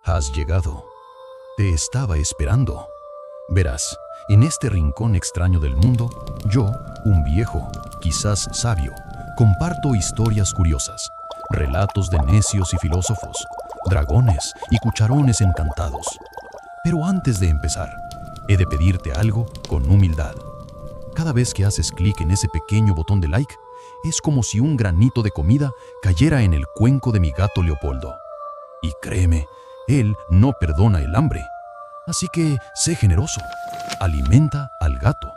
Has llegado. Te estaba esperando. Verás, en este rincón extraño del mundo, yo, un viejo, quizás sabio, comparto historias curiosas, relatos de necios y filósofos, dragones y cucharones encantados. Pero antes de empezar, he de pedirte algo con humildad. Cada vez que haces clic en ese pequeño botón de like, es como si un granito de comida cayera en el cuenco de mi gato Leopoldo. Y créeme, él no perdona el hambre. Así que sé generoso, alimenta al gato.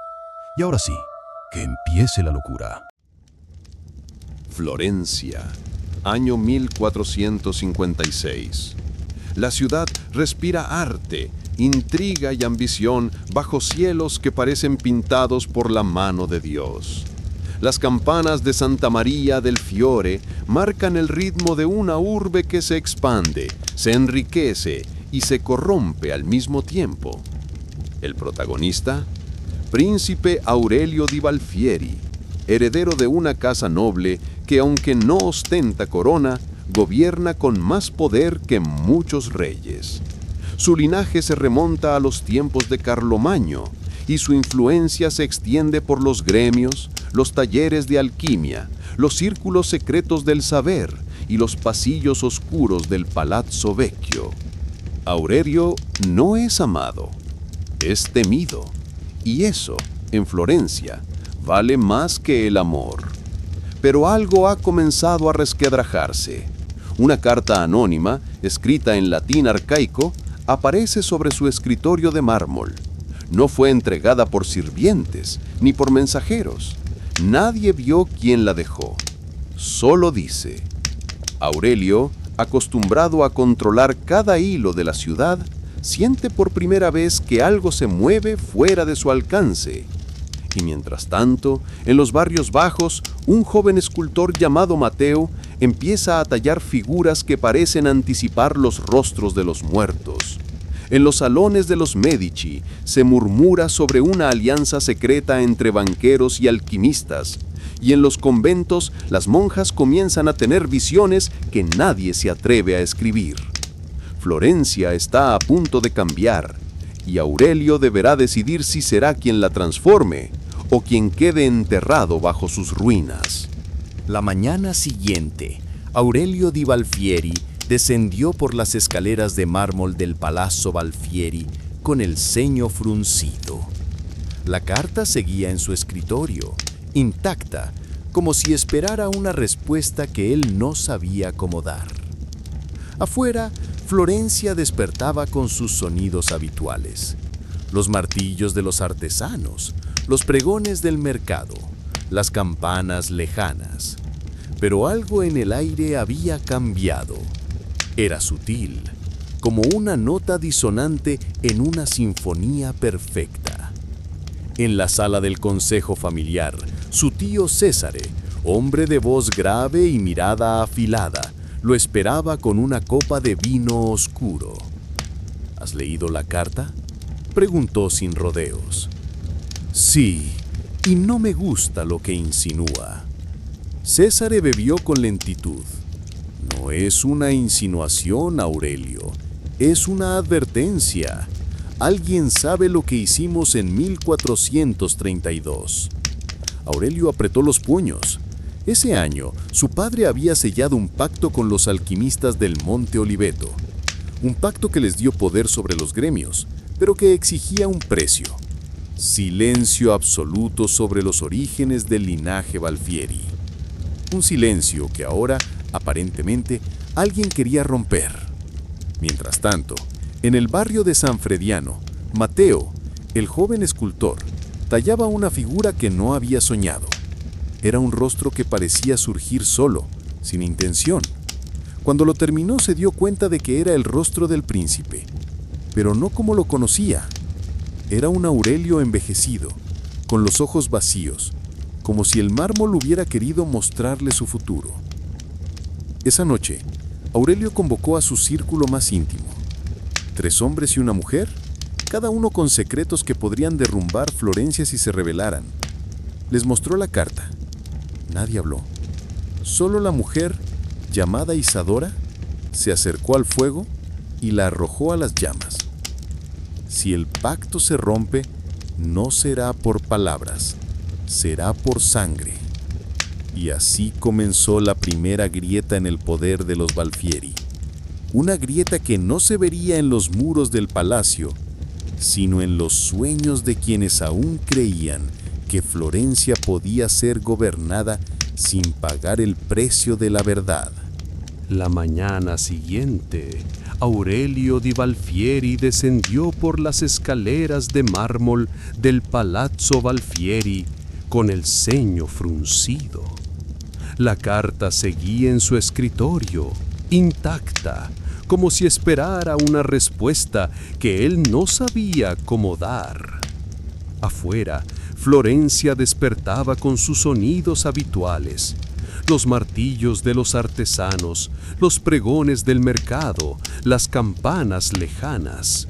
Y ahora sí, que empiece la locura. Florencia, año 1456. La ciudad respira arte, intriga y ambición bajo cielos que parecen pintados por la mano de Dios. Las campanas de Santa María del Fiore marcan el ritmo de una urbe que se expande, se enriquece y se corrompe al mismo tiempo. El protagonista, Príncipe Aurelio di Valfieri, heredero de una casa noble que, aunque no ostenta corona, gobierna con más poder que muchos reyes. Su linaje se remonta a los tiempos de Carlomagno y su influencia se extiende por los gremios, los talleres de alquimia, los círculos secretos del saber y los pasillos oscuros del Palazzo Vecchio. Aurelio no es amado, es temido, y eso, en Florencia, vale más que el amor. Pero algo ha comenzado a resquebrajarse. Una carta anónima, escrita en latín arcaico, aparece sobre su escritorio de mármol. No fue entregada por sirvientes ni por mensajeros. Nadie vio quién la dejó. Solo dice: Aurelio, acostumbrado a controlar cada hilo de la ciudad, siente por primera vez que algo se mueve fuera de su alcance. Y mientras tanto, en los barrios bajos, un joven escultor llamado Mateo empieza a tallar figuras que parecen anticipar los rostros de los muertos. En los salones de los Medici se murmura sobre una alianza secreta entre banqueros y alquimistas, y en los conventos las monjas comienzan a tener visiones que nadie se atreve a escribir. Florencia está a punto de cambiar, y Aurelio deberá decidir si será quien la transforme o quien quede enterrado bajo sus ruinas. La mañana siguiente, Aurelio di Valfieri descendió por las escaleras de mármol del Palazzo Valfieri con el ceño fruncido. La carta seguía en su escritorio, intacta, como si esperara una respuesta que él no sabía cómo dar. Afuera, Florencia despertaba con sus sonidos habituales: los martillos de los artesanos, los pregones del mercado, las campanas lejanas. Pero algo en el aire había cambiado. Era sutil, como una nota disonante en una sinfonía perfecta. En la sala del consejo familiar, su tío Césare, hombre de voz grave y mirada afilada, lo esperaba con una copa de vino oscuro. ¿Has leído la carta?, preguntó sin rodeos. Sí, y no me gusta lo que insinúa. Césare bebió con lentitud. No es una insinuación, Aurelio, es una advertencia. Alguien sabe lo que hicimos en 1432. Aurelio apretó los puños. Ese año, su padre había sellado un pacto con los alquimistas del Monte Oliveto. Un pacto que les dio poder sobre los gremios, pero que exigía un precio: silencio absoluto sobre los orígenes del linaje Valfieri. Un silencio que ahora, aparentemente, alguien quería romper. Mientras tanto, en el barrio de San Frediano, Mateo, el joven escultor, tallaba una figura que no había soñado. Era un rostro que parecía surgir solo, sin intención. Cuando lo terminó, se dio cuenta de que era el rostro del príncipe, pero no como lo conocía. Era un Aurelio envejecido, con los ojos vacíos, como si el mármol hubiera querido mostrarle su futuro. Esa noche, Aurelio convocó a su círculo más íntimo: 3 hombres y una mujer, cada uno con secretos que podrían derrumbar Florencia si se rebelaran. Les mostró la carta. Nadie habló. Solo la mujer, llamada Isadora, se acercó al fuego y la arrojó a las llamas. Si el pacto se rompe, no será por palabras, será por sangre. Y así comenzó la primera grieta en el poder de los Balfieri. Una grieta que no se vería en los muros del palacio, sino en los sueños de quienes aún creían que Florencia podía ser gobernada sin pagar el precio de la verdad. La mañana siguiente, Aurelio di Balfieri descendió por las escaleras de mármol del Palazzo Balfieri con el ceño fruncido. La carta seguía en su escritorio, intacta, como si esperara una respuesta que él no sabía cómo dar. Afuera, Florencia despertaba con sus sonidos habituales, los martillos de los artesanos, los pregones del mercado, las campanas lejanas.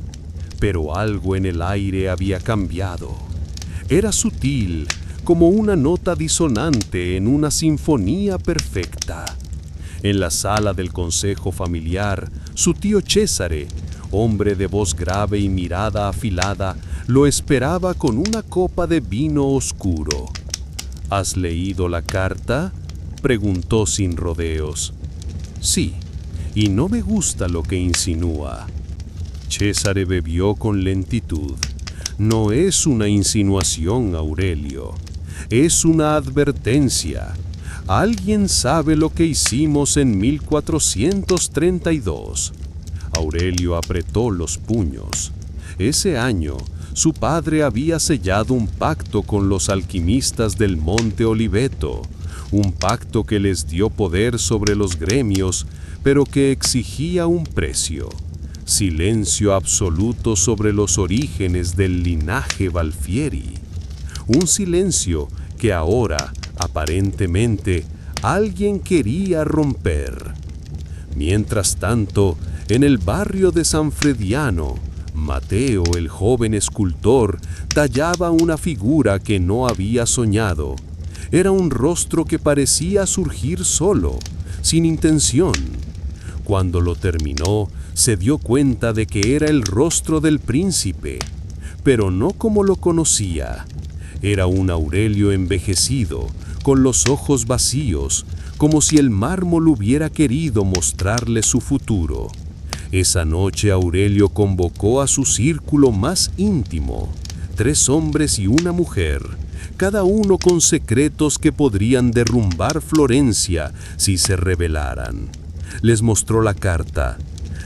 Pero algo en el aire había cambiado. Era sutil, como una nota disonante en una sinfonía perfecta. En la sala del consejo familiar, su tío Césare, hombre de voz grave y mirada afilada, lo esperaba con una copa de vino oscuro. ¿Has leído la carta?, preguntó sin rodeos. Sí, y no me gusta lo que insinúa. Césare bebió con lentitud. No es una insinuación, Aurelio. Es una advertencia. ¿Alguien sabe lo que hicimos en 1432? Aurelio apretó los puños. Ese año, su padre había sellado un pacto con los alquimistas del Monte Oliveto, un pacto que les dio poder sobre los gremios, pero que exigía un precio: silencio absoluto sobre los orígenes del linaje Balfieri. Un silencio que ahora, aparentemente, alguien quería romper. Mientras tanto, en el barrio de San Frediano, Mateo, el joven escultor, tallaba una figura que no había soñado. Era un rostro que parecía surgir solo, sin intención. Cuando lo terminó, se dio cuenta de que era el rostro del príncipe, pero no como lo conocía. Era un Aurelio envejecido, con los ojos vacíos, como si el mármol hubiera querido mostrarle su futuro. Esa noche Aurelio convocó a su círculo más íntimo, 3 hombres y una mujer, cada uno con secretos que podrían derrumbar Florencia si se rebelaran. Les mostró la carta.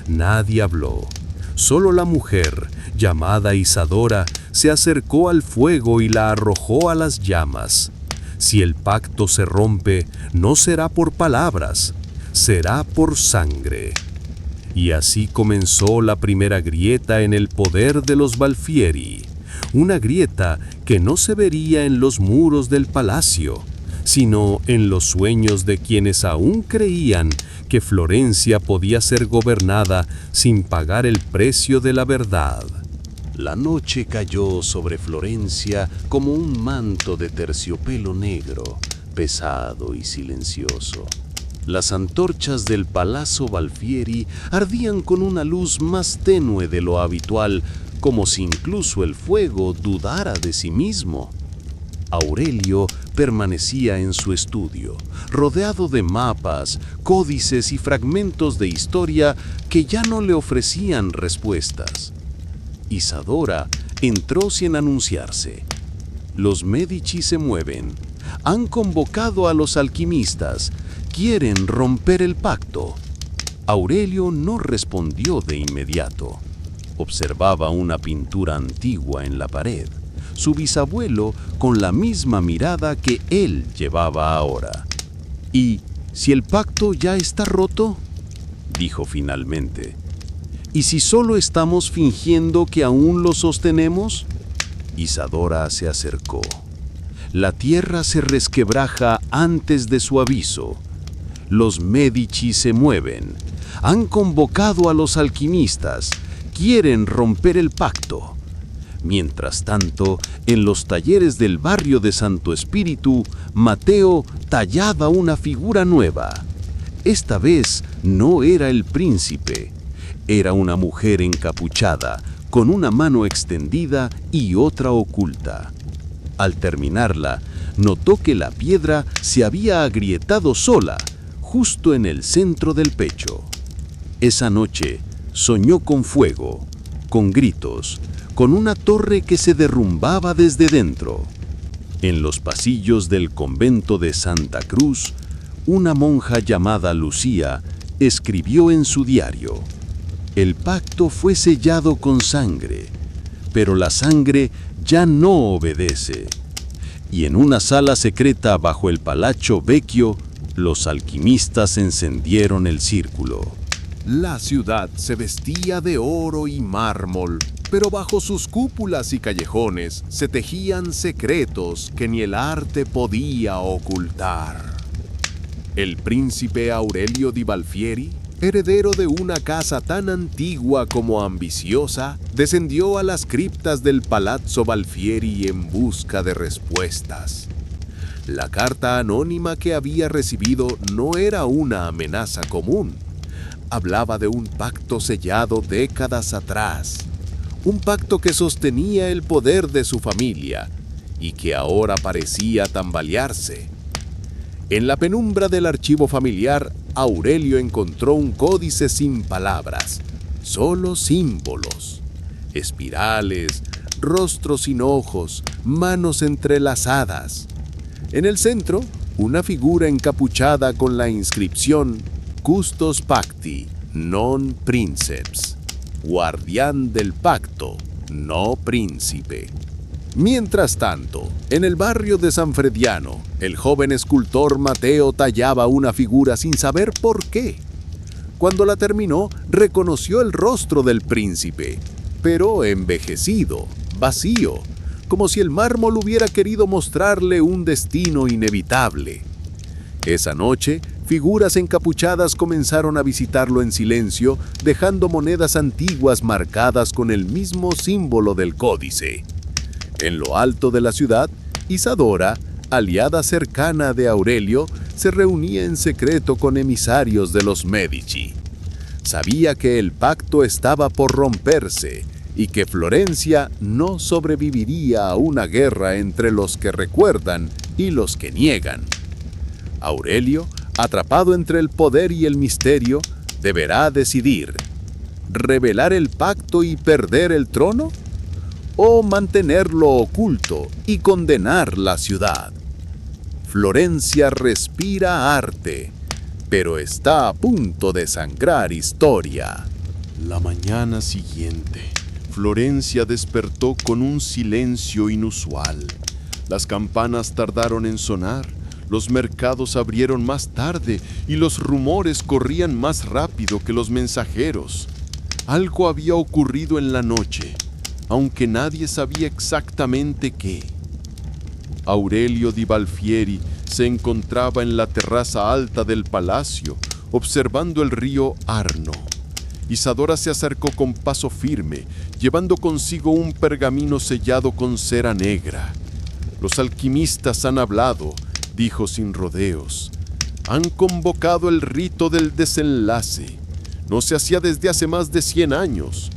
Nadie habló. Solo la mujer, llamada Isadora, se acercó al fuego y la arrojó a las llamas. Si el pacto se rompe, no será por palabras, será por sangre. Y así comenzó la primera grieta en el poder de los Balfieri. Una grieta que no se vería en los muros del palacio, sino en los sueños de quienes aún creían que Florencia podía ser gobernada sin pagar el precio de la verdad. La noche cayó sobre Florencia como un manto de terciopelo negro, pesado y silencioso. Las antorchas del Palazzo Balfieri ardían con una luz más tenue de lo habitual, como si incluso el fuego dudara de sí mismo. Aurelio permanecía en su estudio, rodeado de mapas, códices y fragmentos de historia que ya no le ofrecían respuestas. Isadora entró sin anunciarse. Los Medici se mueven. Han convocado a los alquimistas. Quieren romper el pacto. Aurelio no respondió de inmediato. Observaba una pintura antigua en la pared. Su bisabuelo con la misma mirada que él llevaba ahora. ¿Y si el pacto ya está roto?, dijo finalmente. ¿Y si solo estamos fingiendo que aún lo sostenemos? Isadora se acercó. La tierra se resquebraja antes de su aviso. Los Medici se mueven. Han convocado a los alquimistas. Quieren romper el pacto. Mientras tanto, en los talleres del barrio de Santo Espíritu, Mateo tallaba una figura nueva. Esta vez no era el príncipe. Era una mujer encapuchada, con una mano extendida y otra oculta. Al terminarla, notó que la piedra se había agrietado sola, justo en el centro del pecho. Esa noche soñó con fuego, con gritos, con una torre que se derrumbaba desde dentro. En los pasillos del convento de Santa Cruz, una monja llamada Lucía escribió en su diario: el pacto fue sellado con sangre, pero la sangre ya no obedece. Y en una sala secreta bajo el Palazzo Vecchio, los alquimistas encendieron el círculo. La ciudad se vestía de oro y mármol, pero bajo sus cúpulas y callejones se tejían secretos que ni el arte podía ocultar. El príncipe Aurelio di Balfieri, heredero de una casa tan antigua como ambiciosa, descendió a las criptas del Palazzo Balfieri en busca de respuestas. La carta anónima que había recibido no era una amenaza común. Hablaba de un pacto sellado décadas atrás, un pacto que sostenía el poder de su familia y que ahora parecía tambalearse. En la penumbra del archivo familiar, Aurelio encontró un códice sin palabras, solo símbolos, espirales, rostros sin ojos, manos entrelazadas. En el centro, una figura encapuchada con la inscripción Custos Pacti, non princeps, guardián del pacto, no príncipe. Mientras tanto, en el barrio de San Frediano, el joven escultor Mateo tallaba una figura sin saber por qué. Cuando la terminó, reconoció el rostro del príncipe, pero envejecido, vacío, como si el mármol hubiera querido mostrarle un destino inevitable. Esa noche, figuras encapuchadas comenzaron a visitarlo en silencio, dejando monedas antiguas marcadas con el mismo símbolo del códice. En lo alto de la ciudad, Isadora, aliada cercana de Aurelio, se reunía en secreto con emisarios de los Medici. Sabía que el pacto estaba por romperse y que Florencia no sobreviviría a una guerra entre los que recuerdan y los que niegan. Aurelio, atrapado entre el poder y el misterio, deberá decidir: ¿revelar el pacto y perder el trono? ¿O mantenerlo oculto y condenar la ciudad? Florencia respira arte, pero está a punto de sangrar historia. La mañana siguiente, Florencia despertó con un silencio inusual. Las campanas tardaron en sonar, los mercados abrieron más tarde y los rumores corrían más rápido que los mensajeros. Algo había ocurrido en la noche, aunque nadie sabía exactamente qué. Aurelio di Balfieri se encontraba en la terraza alta del palacio, observando el río Arno. Isadora se acercó con paso firme, llevando consigo un pergamino sellado con cera negra. «Los alquimistas han hablado», dijo sin rodeos. «Han convocado el rito del desenlace. No se hacía desde hace más de 100 años».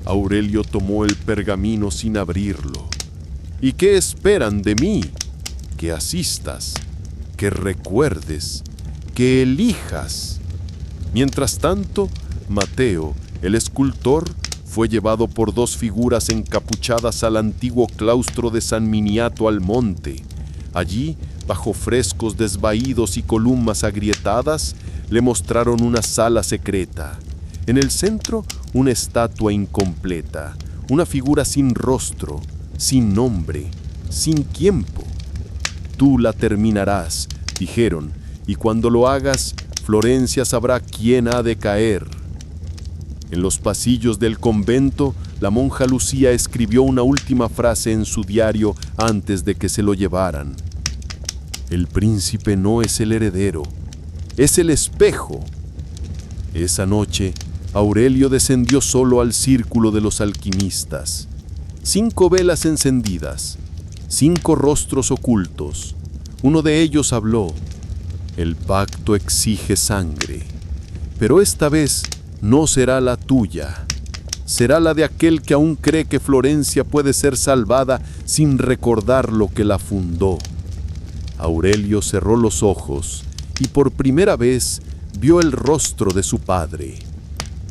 Aurelio tomó el pergamino sin abrirlo. «¿Y qué esperan de mí? Que asistas, que recuerdes, que elijas». Mientras tanto, Mateo, el escultor, fue llevado por 2 figuras encapuchadas al antiguo claustro de San Miniato al Monte. Allí, bajo frescos desvaídos y columnas agrietadas, le mostraron una sala secreta. En el centro, una estatua incompleta, una figura sin rostro, sin nombre, sin tiempo. «Tú la terminarás», dijeron, «y cuando lo hagas, Florencia sabrá quién ha de caer». En los pasillos del convento, la monja Lucía escribió una última frase en su diario antes de que se lo llevaran. «El príncipe no es el heredero, es el espejo». Esa noche, Aurelio descendió solo al círculo de los alquimistas. 5 velas encendidas, 5 rostros ocultos. Uno de ellos habló: «El pacto exige sangre, pero esta vez no será la tuya. Será la de aquel que aún cree que Florencia puede ser salvada sin recordar lo que la fundó. Aurelio cerró los ojos y por primera vez vio el rostro de su padre.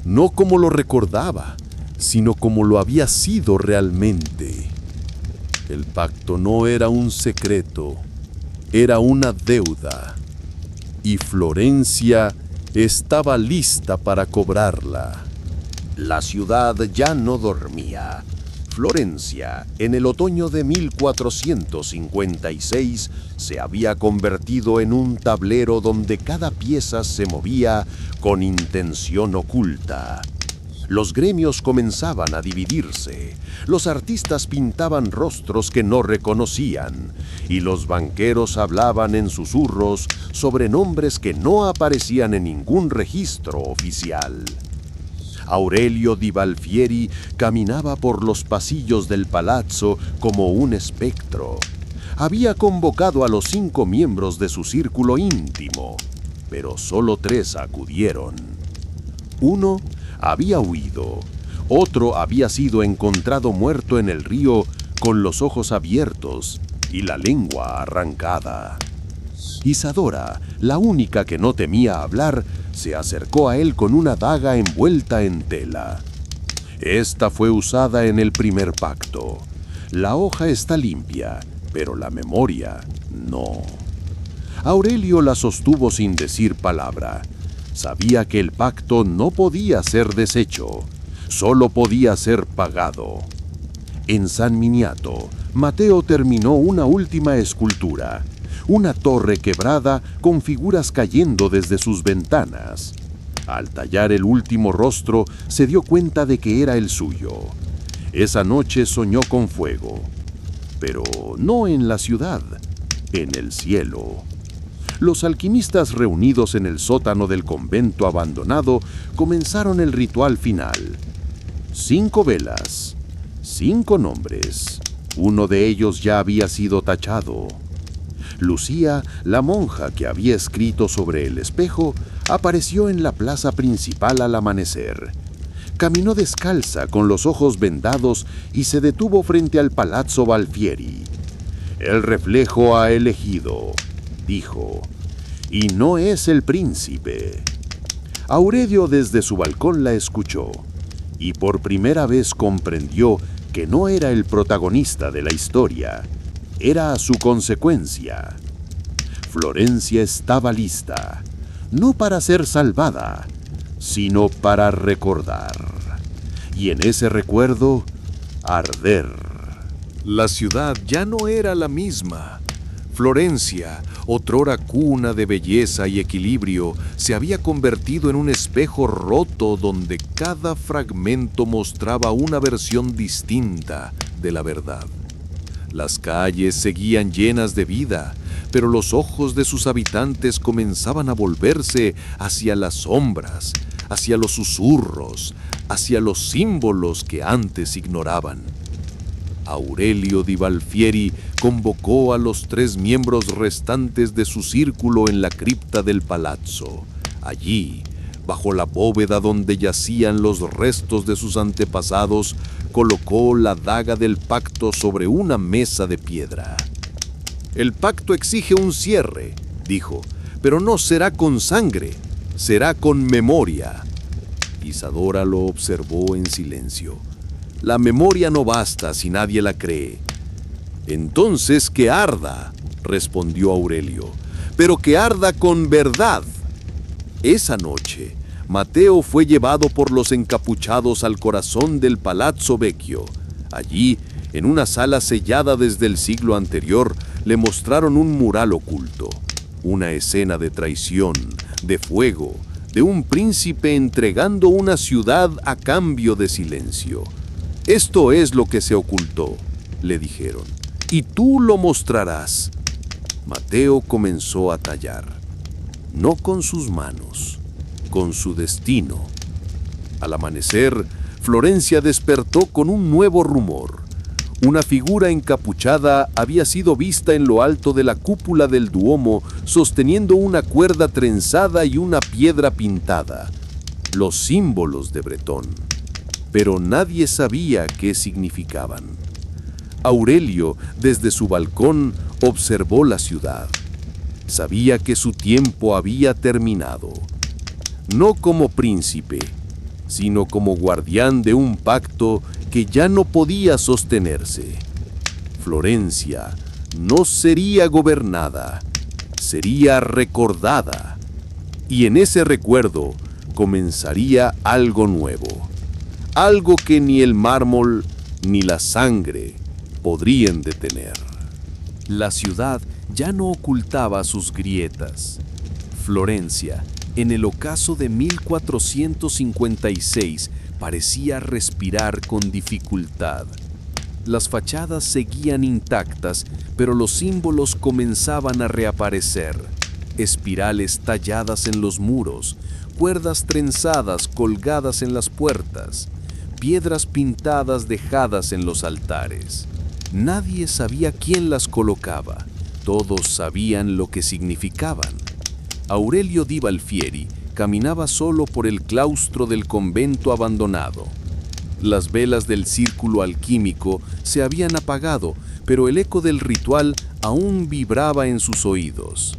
No como lo recordaba, sino como lo había sido realmente. El pacto no era un secreto, era una deuda. Y Florencia estaba lista para cobrarla. La ciudad ya no dormía. Florencia, en el otoño de 1456, se había convertido en un tablero donde cada pieza se movía con intención oculta. Los gremios comenzaban a dividirse, los artistas pintaban rostros que no reconocían, y los banqueros hablaban en susurros sobre nombres que no aparecían en ningún registro oficial. Aurelio di Valfieri caminaba por los pasillos del palazzo como un espectro. Había convocado a los 5 miembros de su círculo íntimo, pero solo 3 acudieron. Uno había huido, otro había sido encontrado muerto en el río con los ojos abiertos y la lengua arrancada. Isadora, la única que no temía hablar, se acercó a él con una daga envuelta en tela. Esta fue usada en el primer pacto. La hoja está limpia, pero la memoria no. Aurelio la sostuvo sin decir palabra. Sabía que el pacto no podía ser deshecho, solo podía ser pagado. En San Miniato, Mateo terminó una última escultura, una torre quebrada con figuras cayendo desde sus ventanas. Al tallar el último rostro, se dio cuenta de que era el suyo. Esa noche soñó con fuego, pero no en la ciudad, en el cielo. Los alquimistas reunidos en el sótano del convento abandonado comenzaron el ritual final. 5 velas, 5 nombres. Uno de ellos ya había sido tachado. Lucía, la monja que había escrito sobre el espejo, apareció en la plaza principal al amanecer. Caminó descalza con los ojos vendados y se detuvo frente al Palazzo Valfieri. «El reflejo ha elegido», dijo, «y no es el príncipe». Aurelio desde su balcón la escuchó y por primera vez comprendió que no era el protagonista de la historia, era su consecuencia. Florencia estaba lista, no para ser salvada, sino para recordar. Y en ese recuerdo, arder. La ciudad ya no era la misma. Florencia, otrora cuna de belleza y equilibrio, se había convertido en un espejo roto donde cada fragmento mostraba una versión distinta de la verdad. Las calles seguían llenas de vida, pero los ojos de sus habitantes comenzaban a volverse hacia las sombras, hacia los susurros, hacia los símbolos que antes ignoraban. Aurelio di Valfieri convocó a los 3 miembros restantes de su círculo en la cripta del palazzo. Allí, bajo la bóveda donde yacían los restos de sus antepasados, colocó la daga del pacto sobre una mesa de piedra. «El pacto exige un cierre», dijo, «pero no será con sangre, será con memoria». Isadora lo observó en silencio. «La memoria no basta si nadie la cree». «Entonces que arda», respondió Aurelio, «pero que arda con verdad». Esa noche, Mateo fue llevado por los encapuchados al corazón del Palazzo Vecchio. Allí, en una sala sellada desde el siglo anterior, le mostraron un mural oculto, una escena de traición, de fuego, de un príncipe entregando una ciudad a cambio de silencio. «Esto es lo que se ocultó», le dijeron, «y tú lo mostrarás». Mateo comenzó a tallar, no con sus manos, con su destino. Al amanecer, Florencia despertó con un nuevo rumor. Una figura encapuchada había sido vista en lo alto de la cúpula del Duomo, sosteniendo una cuerda trenzada y una piedra pintada. los símbolos de Bretón, pero nadie sabía qué significaban. Aurelio, desde su balcón, observó la ciudad. Sabía que su tiempo había terminado, no como príncipe, sino como guardián de un pacto que ya no podía sostenerse. Florencia no sería gobernada, sería recordada, y en ese recuerdo comenzaría algo nuevo, algo que ni el mármol ni la sangre podrían detener. La ciudad ya no ocultaba sus grietas. Florencia, en el ocaso de 1456, parecía respirar con dificultad. Las fachadas seguían intactas, pero los símbolos comenzaban a reaparecer. Espirales talladas en los muros, cuerdas trenzadas colgadas en las puertas, piedras pintadas dejadas en los altares. Nadie sabía quién las colocaba, todos sabían lo que significaban. Aurelio Di Valfieri caminaba solo por el claustro del convento abandonado. Las velas del círculo alquímico se habían apagado, pero el eco del ritual aún vibraba en sus oídos.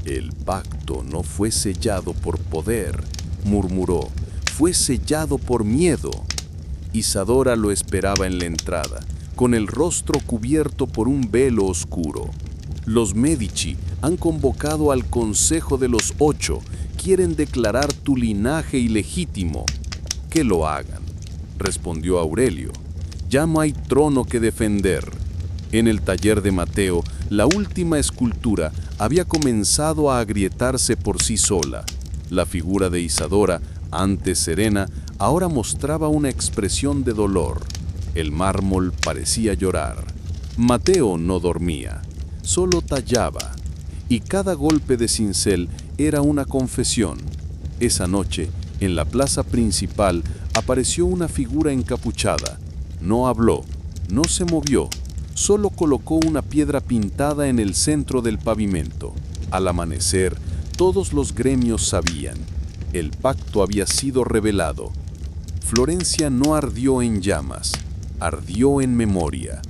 «El pacto no fue sellado por poder», murmuró, «fue sellado por miedo». Isadora lo esperaba en la entrada, con el rostro cubierto por un velo oscuro. «Los Medici han convocado al Consejo de los 8, quieren declarar tu linaje ilegítimo». «Que lo hagan», respondió Aurelio. «Ya no hay trono que defender». En el taller de Mateo, la última escultura había comenzado a agrietarse por sí sola. La figura de Isadora, antes serena, ahora mostraba una expresión de dolor. El mármol parecía llorar. Mateo no dormía, solo tallaba, y cada golpe de cincel era una confesión. Esa noche, en la plaza principal, apareció una figura encapuchada. No habló, no se movió, solo colocó una piedra pintada en el centro del pavimento. Al amanecer, todos los gremios sabían. El pacto había sido revelado. Florencia no ardió en llamas, ardió en memoria.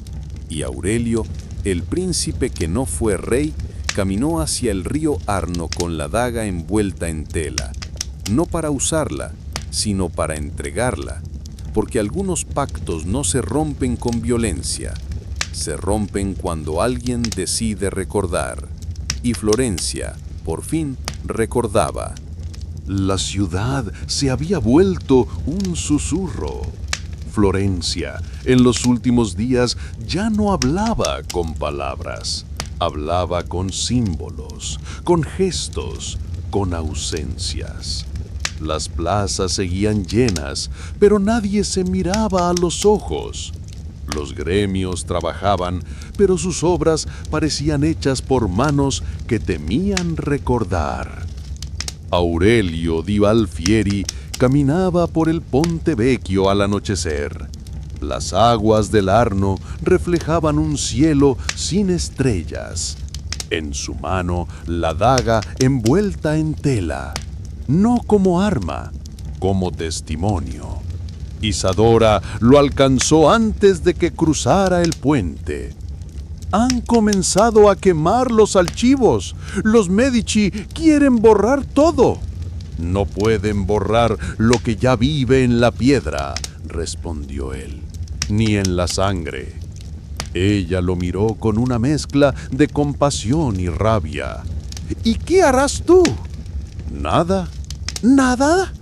Y Aurelio, el príncipe que no fue rey, caminó hacia el río Arno con la daga envuelta en tela. No para usarla, sino para entregarla, porque algunos pactos no se rompen con violencia, se rompen cuando alguien decide recordar. Y Florencia, por fin, recordaba. La ciudad se había vuelto un susurro. Florencia, en los últimos días, ya no hablaba con palabras, hablaba con símbolos, con gestos, con ausencias. Las plazas seguían llenas, pero nadie se miraba a los ojos. Los gremios trabajaban, pero sus obras parecían hechas por manos que temían recordar. Aurelio Di Valfieri caminaba por el Ponte Vecchio al anochecer. Las aguas del Arno reflejaban un cielo sin estrellas. En su mano, la daga envuelta en tela, no como arma, como testimonio. Isadora lo alcanzó antes de que cruzara el puente. Han comenzado a quemar los archivos. Los Medici quieren borrar todo. No pueden borrar lo que ya vive en la piedra, respondió él, ni en la sangre. Ella lo miró con una mezcla de compasión y rabia. ¿Y qué harás tú? Nada. ¿Nada?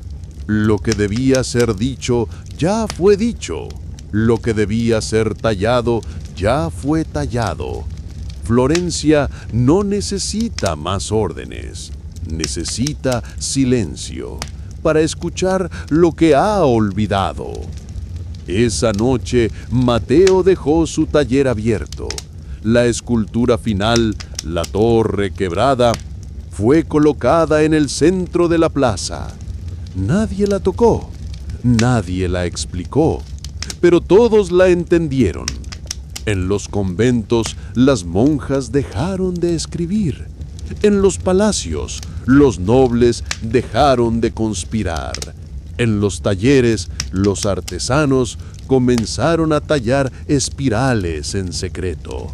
Lo que debía ser dicho ya fue dicho. Lo que debía ser tallado ya fue tallado. Florencia no necesita más órdenes. Necesita silencio para escuchar lo que ha olvidado. Esa noche, Mateo dejó su taller abierto. La escultura final, la torre quebrada, fue colocada en el centro de la plaza. Nadie la tocó, nadie la explicó, pero todos la entendieron. En los conventos, las monjas dejaron de escribir. En los palacios, los nobles dejaron de conspirar. En los talleres, los artesanos comenzaron a tallar espirales en secreto.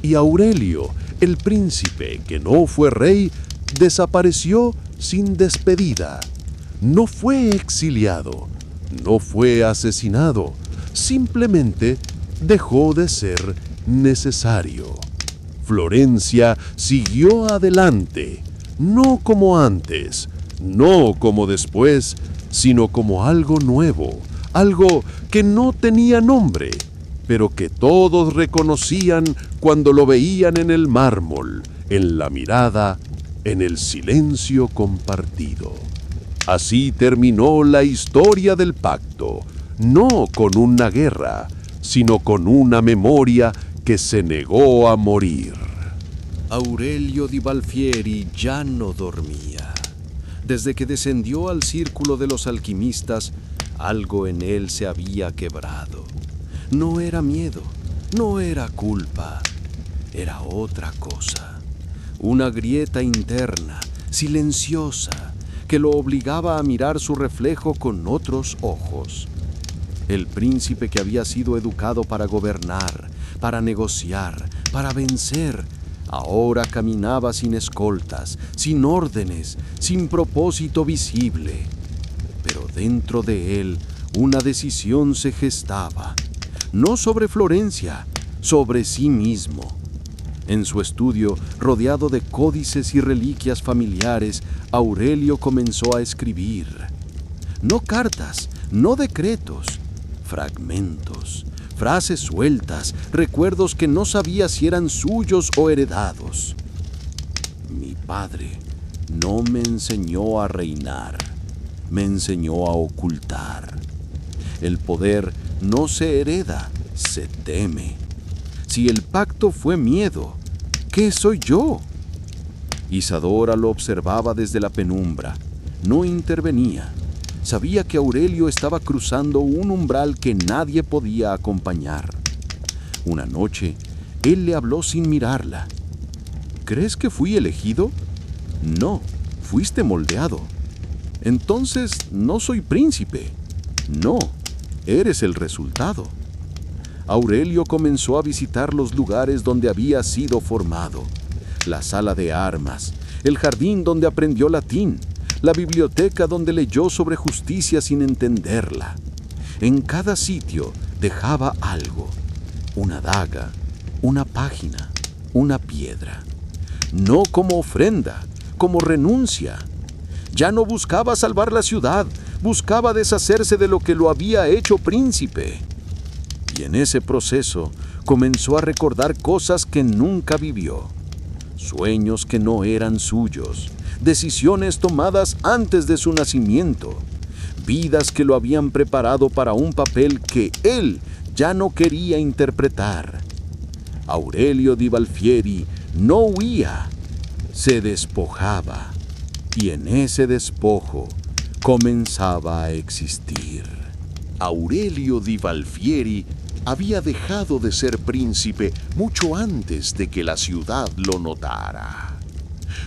Y Aurelio, el príncipe que no fue rey, desapareció sin despedida. No fue exiliado, no fue asesinado, simplemente dejó de ser necesario. Florencia siguió adelante, no como antes, no como después, sino como algo nuevo, algo que no tenía nombre, pero que todos reconocían cuando lo veían en el mármol, en la mirada, en el silencio compartido. Así terminó la historia del pacto, no con una guerra, sino con una memoria que se negó a morir. Aurelio di Balfieri ya no dormía. Desde que descendió al círculo de los alquimistas, algo en él se había quebrado. No era miedo, no era culpa, era otra cosa. Una grieta interna, silenciosa, que lo obligaba a mirar su reflejo con otros ojos. El príncipe que había sido educado para gobernar, para negociar, para vencer, ahora caminaba sin escoltas, sin órdenes, sin propósito visible. Pero dentro de él una decisión se gestaba, no sobre Florencia, sobre sí mismo. En su estudio, rodeado de códices y reliquias familiares, Aurelio comenzó a escribir. No cartas, no decretos, fragmentos, frases sueltas, recuerdos que no sabía si eran suyos o heredados. Mi padre no me enseñó a reinar, me enseñó a ocultar. El poder no se hereda, se teme. Si el pacto fue miedo, ¿qué soy yo? Isadora lo observaba desde la penumbra. No intervenía. Sabía que Aurelio estaba cruzando un umbral que nadie podía acompañar. Una noche, él le habló sin mirarla. ¿Crees que fui elegido? No, fuiste moldeado. Entonces, no soy príncipe. No, eres el resultado. Aurelio comenzó a visitar los lugares donde había sido formado. La sala de armas, el jardín donde aprendió latín, la biblioteca donde leyó sobre justicia sin entenderla. En cada sitio dejaba algo, una daga, una página, una piedra. No como ofrenda, como renuncia. Ya no buscaba salvar la ciudad, buscaba deshacerse de lo que lo había hecho príncipe. Y en ese proceso comenzó a recordar cosas que nunca vivió, sueños que no eran suyos, decisiones tomadas antes de su nacimiento, vidas que lo habían preparado para un papel que él ya no quería interpretar. Aurelio di Balfieri no huía, se despojaba, y en ese despojo comenzaba a existir. Aurelio di Balfieri había dejado de ser príncipe mucho antes de que la ciudad lo notara.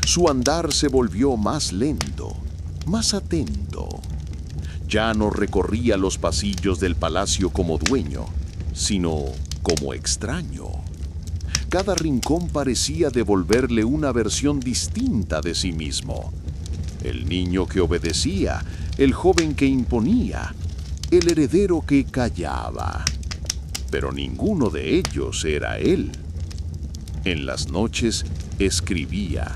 Su andar se volvió más lento, más atento. Ya no recorría los pasillos del palacio como dueño, sino como extraño. Cada rincón parecía devolverle una versión distinta de sí mismo. El niño que obedecía, el joven que imponía, el heredero que callaba. Pero ninguno de ellos era él. En las noches escribía,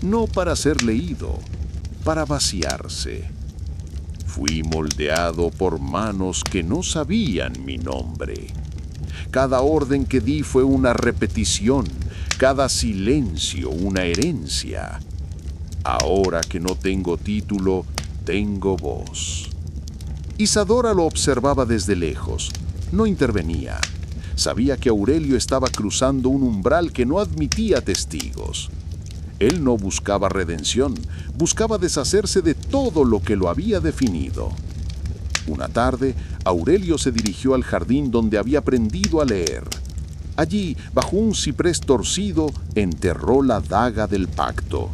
no para ser leído, para vaciarse. Fui moldeado por manos que no sabían mi nombre. Cada orden que di fue una repetición, cada silencio una herencia. Ahora que no tengo título, tengo voz. Isadora lo observaba desde lejos. No intervenía. Sabía que Aurelio estaba cruzando un umbral que no admitía testigos. Él no buscaba redención, buscaba deshacerse de todo lo que lo había definido. Una tarde, Aurelio se dirigió al jardín donde había aprendido a leer. Allí, bajo un ciprés torcido, enterró la daga del pacto.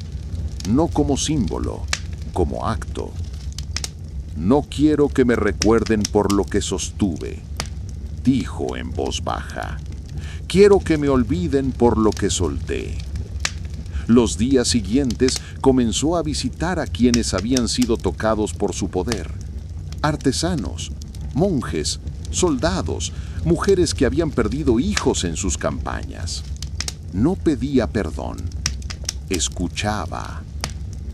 No como símbolo, como acto. No quiero que me recuerden por lo que sostuve, dijo en voz baja. Quiero que me olviden por lo que solté. Los días siguientes comenzó a visitar a quienes habían sido tocados por su poder. Artesanos, monjes, soldados, mujeres que habían perdido hijos en sus campañas. No pedía perdón, escuchaba.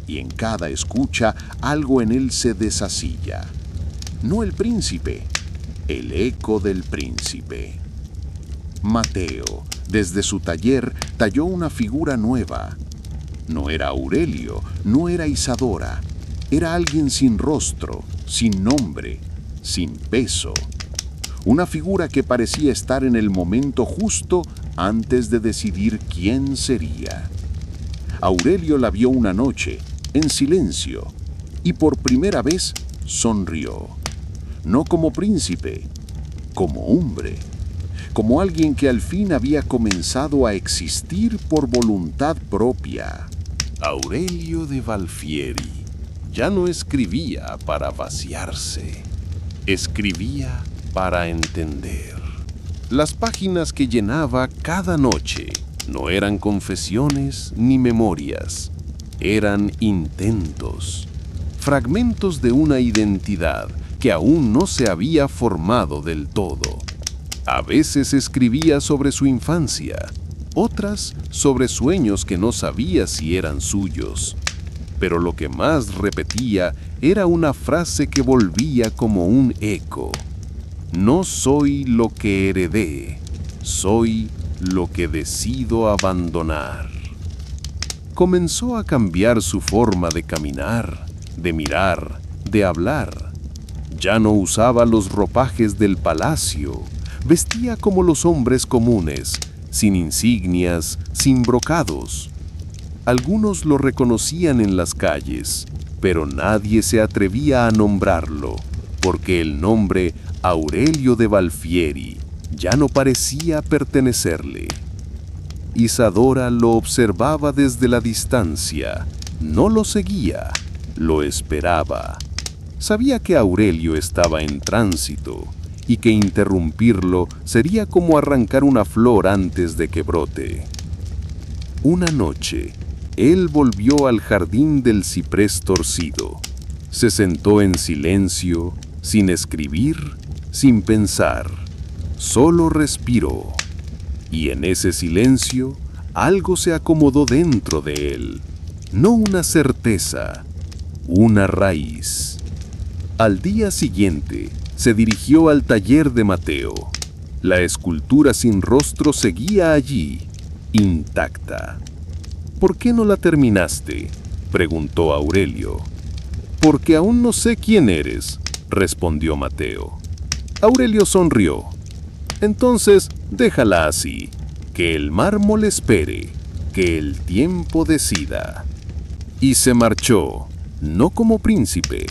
Y en cada escucha algo en él se deshacía. No el príncipe, el eco del príncipe. Mateo, desde su taller, talló una figura nueva. No era Aurelio, no era Isadora. Era alguien sin rostro, sin nombre, sin peso. Una figura que parecía estar en el momento justo antes de decidir quién sería. Aurelio la vio una noche, en silencio, y por primera vez sonrió. No como príncipe, como hombre, como alguien que al fin había comenzado a existir por voluntad propia. Aurelio de Valfieri ya no escribía para vaciarse, escribía para entender. Las páginas que llenaba cada noche no eran confesiones ni memorias, eran intentos, fragmentos de una identidad que aún no se había formado del todo. A veces escribía sobre su infancia, otras sobre sueños que no sabía si eran suyos. Pero lo que más repetía era una frase que volvía como un eco. No soy lo que heredé, soy lo que decido abandonar. Comenzó a cambiar su forma de caminar, de mirar, de hablar. Ya no usaba los ropajes del palacio, vestía como los hombres comunes, sin insignias, sin brocados. Algunos lo reconocían en las calles, pero nadie se atrevía a nombrarlo, porque el nombre Aurelio de Valfieri ya no parecía pertenecerle. Isadora lo observaba desde la distancia, no lo seguía, lo esperaba. Sabía que Aurelio estaba en tránsito y que interrumpirlo sería como arrancar una flor antes de que brote. Una noche, él volvió al jardín del ciprés torcido. Se sentó en silencio, sin escribir, sin pensar. Solo respiró. Y en ese silencio, algo se acomodó dentro de él. No una certeza, una raíz. Al día siguiente, se dirigió al taller de Mateo. La escultura sin rostro seguía allí, intacta. ¿Por qué no la terminaste?, preguntó Aurelio. Porque aún no sé quién eres, respondió Mateo. Aurelio sonrió. Entonces, déjala así, que el mármol espere, que el tiempo decida. Y se marchó, no como príncipe,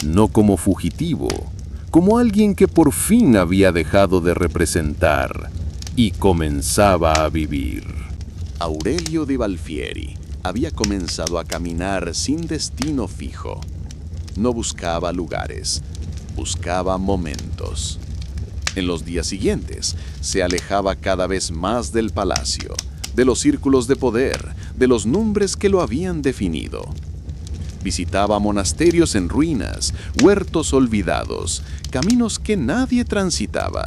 no como fugitivo, como alguien que por fin había dejado de representar y comenzaba a vivir. Aurelio de Valfieri había comenzado a caminar sin destino fijo. No buscaba lugares, buscaba momentos. En los días siguientes, se alejaba cada vez más del palacio, de los círculos de poder, de los nombres que lo habían definido. Visitaba monasterios en ruinas, huertos olvidados, caminos que nadie transitaba.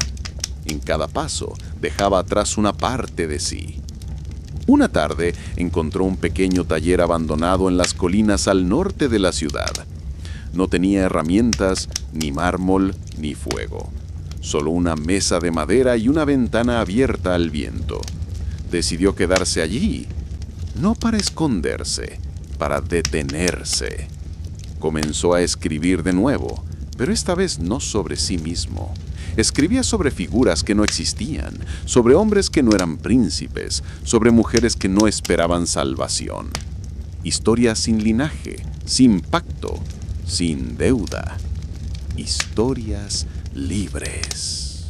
En cada paso, dejaba atrás una parte de sí. Una tarde, encontró un pequeño taller abandonado en las colinas al norte de la ciudad. No tenía herramientas, ni mármol, ni fuego. Solo una mesa de madera y una ventana abierta al viento. Decidió quedarse allí, no para esconderse, para detenerse. Comenzó a escribir de nuevo, pero esta vez no sobre sí mismo. Escribía sobre figuras que no existían, sobre hombres que no eran príncipes, sobre mujeres que no esperaban salvación. Historias sin linaje, sin pacto, sin deuda. Historias libres.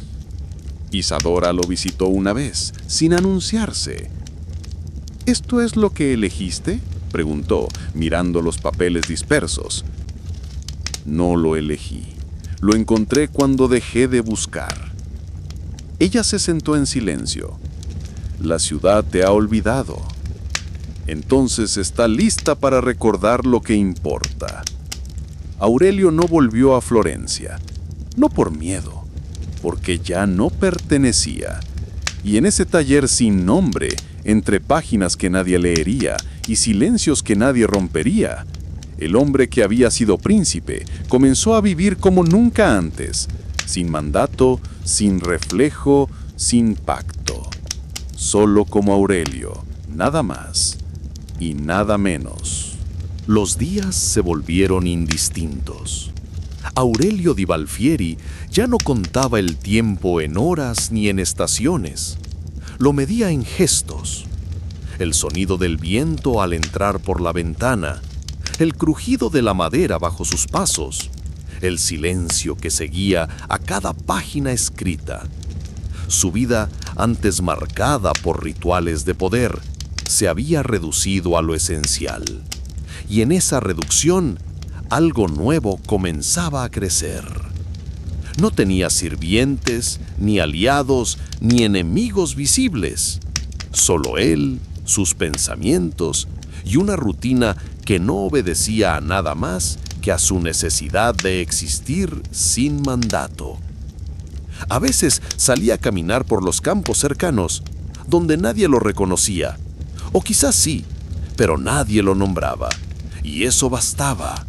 Isadora lo visitó una vez, sin anunciarse. ¿Esto es lo que elegiste?, preguntó, mirando los papeles dispersos. No lo elegí. Lo encontré cuando dejé de buscar. Ella se sentó en silencio. La ciudad te ha olvidado. Entonces está lista para recordar lo que importa. Aurelio no volvió a Florencia, no por miedo, porque ya no pertenecía. Y en ese taller sin nombre, entre páginas que nadie leería y silencios que nadie rompería, el hombre que había sido príncipe comenzó a vivir como nunca antes, sin mandato, sin reflejo, sin pacto. Solo como Aurelio, nada más y nada menos. Los días se volvieron indistintos. Aurelio di Valfieri ya no contaba el tiempo en horas ni en estaciones. Lo medía en gestos. El sonido del viento al entrar por la ventana, el crujido de la madera bajo sus pasos, el silencio que seguía a cada página escrita. Su vida, antes marcada por rituales de poder, se había reducido a lo esencial. Y en esa reducción, algo nuevo comenzaba a crecer. No tenía sirvientes, ni aliados, ni enemigos visibles. Solo él, sus pensamientos y una rutina que no obedecía a nada más que a su necesidad de existir sin mandato. A veces salía a caminar por los campos cercanos, donde nadie lo reconocía, o quizás sí, pero nadie lo nombraba, y eso bastaba.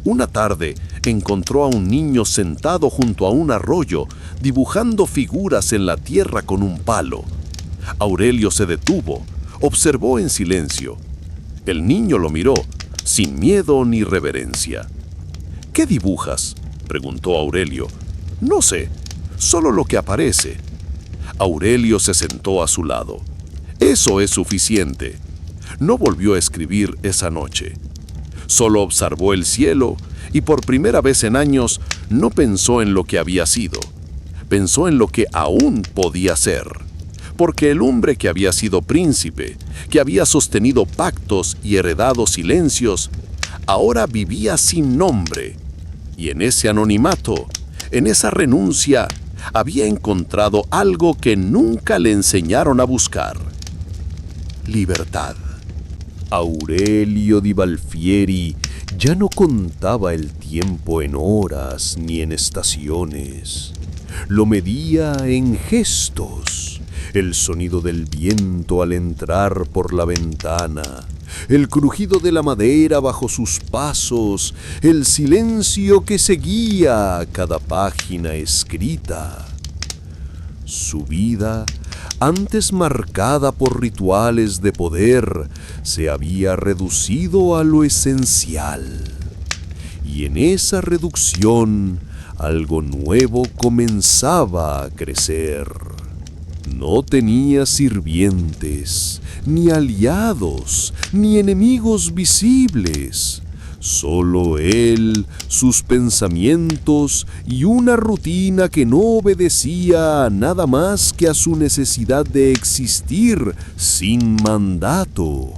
Una tarde encontró a un niño sentado junto a un arroyo, dibujando figuras en la tierra con un palo. Aurelio se detuvo, observó en silencio. El niño lo miró, sin miedo ni reverencia. ¿Qué dibujas?, preguntó Aurelio. No sé, solo lo que aparece. Aurelio se sentó a su lado. Eso es suficiente. No volvió a escribir esa noche. Solo observó el cielo y por primera vez en años no pensó en lo que había sido. Pensó en lo que aún podía ser. Porque el hombre que había sido príncipe, que había sostenido pactos y heredado silencios, ahora vivía sin nombre. Y en ese anonimato, en esa renuncia, había encontrado algo que nunca le enseñaron a buscar: libertad. Aurelio di Valfieri ya no contaba el tiempo en horas ni en estaciones. Lo medía en gestos. El sonido del viento al entrar por la ventana, el crujido de la madera bajo sus pasos, el silencio que seguía cada página escrita. Su vida, antes marcada por rituales de poder, se había reducido a lo esencial. Y en esa reducción, algo nuevo comenzaba a crecer. No tenía sirvientes, ni aliados, ni enemigos visibles. Solo él, sus pensamientos y una rutina que no obedecía a nada más que a su necesidad de existir sin mandato.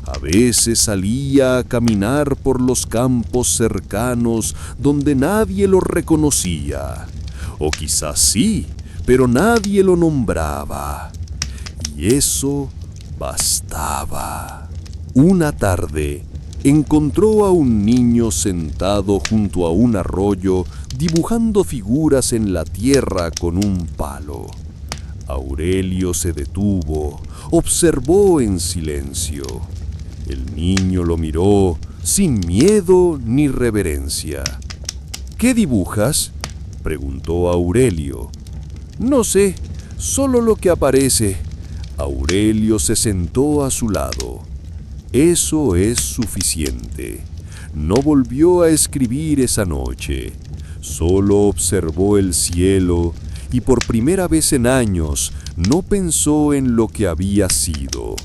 A veces salía a caminar por los campos cercanos donde nadie lo reconocía. O quizás sí, pero nadie lo nombraba. Y eso bastaba. Una tarde, encontró a un niño sentado junto a un arroyo, dibujando figuras en la tierra con un palo. Aurelio se detuvo, observó en silencio. El niño lo miró sin miedo ni reverencia. ¿Qué dibujas?, preguntó Aurelio. No sé, solo lo que aparece. Aurelio se sentó a su lado. Eso es suficiente. No volvió a escribir esa noche. Solo observó el cielo y por primera vez en años no pensó en lo que había sido.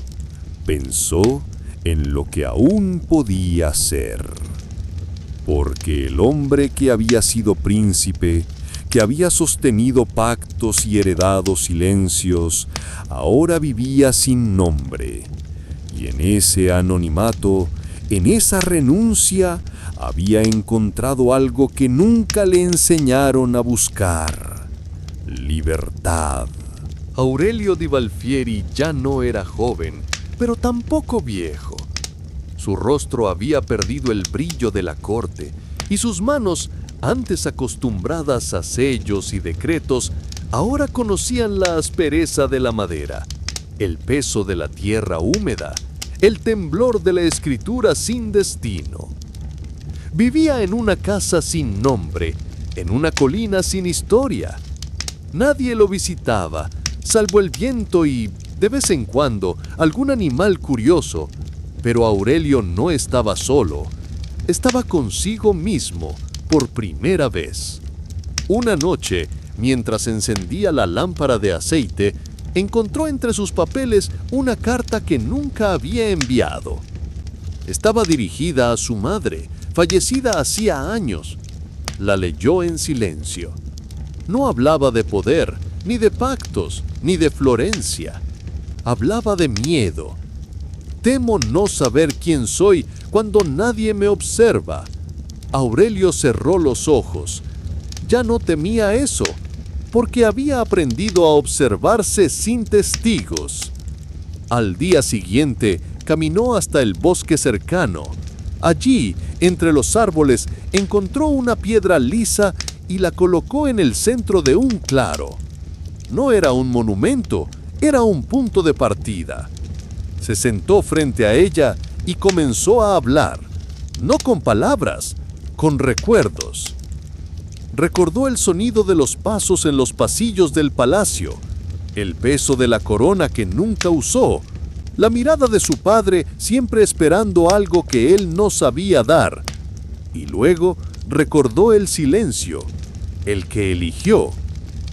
Pensó en lo que aún podía ser. Porque el hombre que había sido príncipe, que había sostenido pactos y heredado silencios, ahora vivía sin nombre. Y en ese anonimato, en esa renuncia, había encontrado algo que nunca le enseñaron a buscar: libertad. Aurelio Di Valfieri ya no era joven, pero tampoco viejo. Su rostro había perdido el brillo de la corte y sus manos, antes acostumbradas a sellos y decretos, ahora conocían la aspereza de la madera, el peso de la tierra húmeda, el temblor de la escritura sin destino. Vivía en una casa sin nombre, en una colina sin historia. Nadie lo visitaba, salvo el viento y, de vez en cuando, algún animal curioso. Pero Aurelio no estaba solo, estaba consigo mismo por primera vez. Una noche, mientras encendía la lámpara de aceite, encontró entre sus papeles una carta que nunca había enviado. Estaba dirigida a su madre, fallecida hacía años. La leyó en silencio. No hablaba de poder, ni de pactos, ni de Florencia. Hablaba de miedo. Temo no saber quién soy cuando nadie me observa. Aurelio cerró los ojos. Ya no temía eso, porque había aprendido a observarse sin testigos. Al día siguiente, caminó hasta el bosque cercano. Allí, entre los árboles, encontró una piedra lisa y la colocó en el centro de un claro. No era un monumento, era un punto de partida. Se sentó frente a ella y comenzó a hablar, no con palabras, con recuerdos. Recordó el sonido de los pasos en los pasillos del palacio, el peso de la corona que nunca usó, la mirada de su padre siempre esperando algo que él no sabía dar. Y luego recordó el silencio, el que eligió,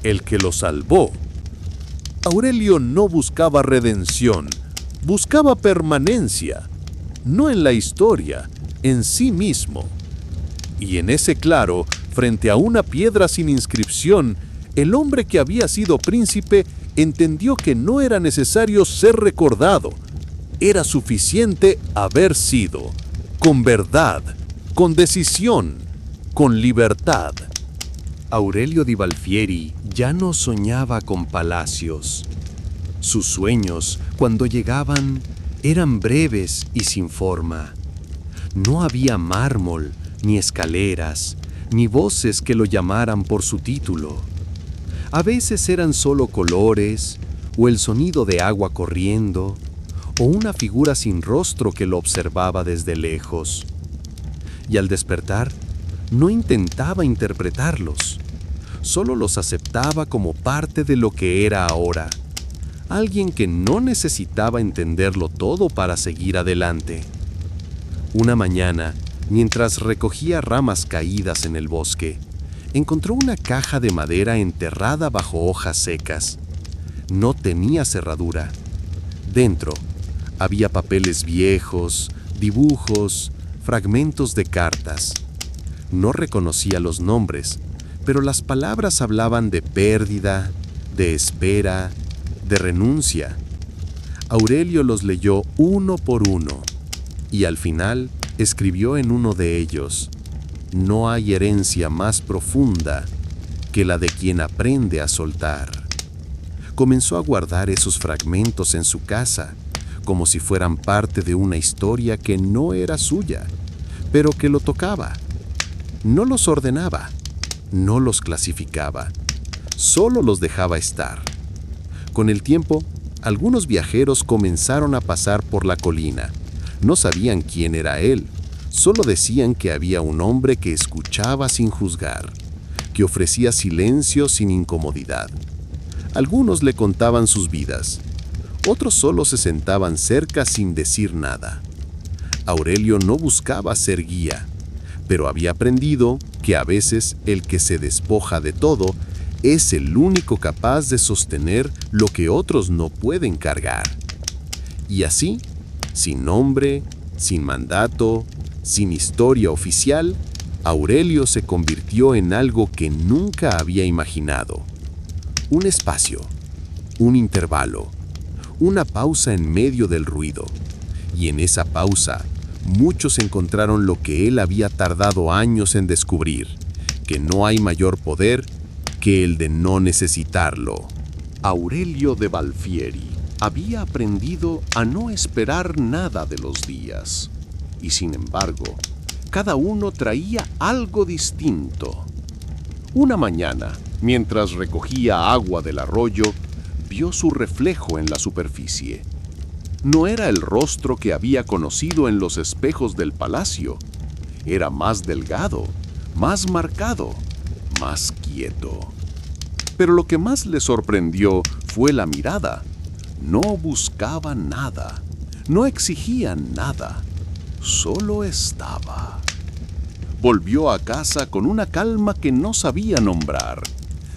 el que lo salvó. Aurelio no buscaba redención, buscaba permanencia, no en la historia, en sí mismo. Y en ese claro, frente a una piedra sin inscripción, el hombre que había sido príncipe entendió que no era necesario ser recordado. Era suficiente haber sido, con verdad, con decisión, con libertad. Aurelio Di Valfieri ya no soñaba con palacios. Sus sueños, cuando llegaban, eran breves y sin forma. No había mármol, ni escaleras, ni voces que lo llamaran por su título. A veces eran solo colores, o el sonido de agua corriendo, o una figura sin rostro que lo observaba desde lejos. Y al despertar, no intentaba interpretarlos, solo los aceptaba como parte de lo que era ahora. Alguien que no necesitaba entenderlo todo para seguir adelante. Una mañana, mientras recogía ramas caídas en el bosque, encontró una caja de madera enterrada bajo hojas secas. No tenía cerradura. Dentro había papeles viejos, dibujos, fragmentos de cartas. No reconocía los nombres, pero las palabras hablaban de pérdida, de espera, de renuncia. Aurelio los leyó uno por uno y al final escribió en uno de ellos: no hay herencia más profunda que la de quien aprende a soltar. Comenzó a guardar esos fragmentos en su casa, como si fueran parte de una historia que no era suya, pero que lo tocaba. No los ordenaba, no los clasificaba, solo los dejaba estar. Con el tiempo, algunos viajeros comenzaron a pasar por la colina. No sabían quién era él, solo decían que había un hombre que escuchaba sin juzgar, que ofrecía silencio sin incomodidad. Algunos le contaban sus vidas, otros solo se sentaban cerca sin decir nada. Aurelio no buscaba ser guía, pero había aprendido que a veces el que se despoja de todo es el único capaz de sostener lo que otros no pueden cargar. Y así, sin nombre, sin mandato, sin historia oficial, Aurelio se convirtió en algo que nunca había imaginado. Un espacio, un intervalo, una pausa en medio del ruido. Y en esa pausa, muchos encontraron lo que él había tardado años en descubrir, que no hay mayor poder que el de no necesitarlo. Aurelio de Balfieri había aprendido a no esperar nada de los días, y sin embargo, cada uno traía algo distinto. Una mañana, mientras recogía agua del arroyo, vio su reflejo en la superficie. No era el rostro que había conocido en los espejos del palacio. Era más delgado, más marcado, más quieto. Pero lo que más le sorprendió fue la mirada. No buscaba nada, no exigía nada, solo estaba. Volvió a casa con una calma que no sabía nombrar.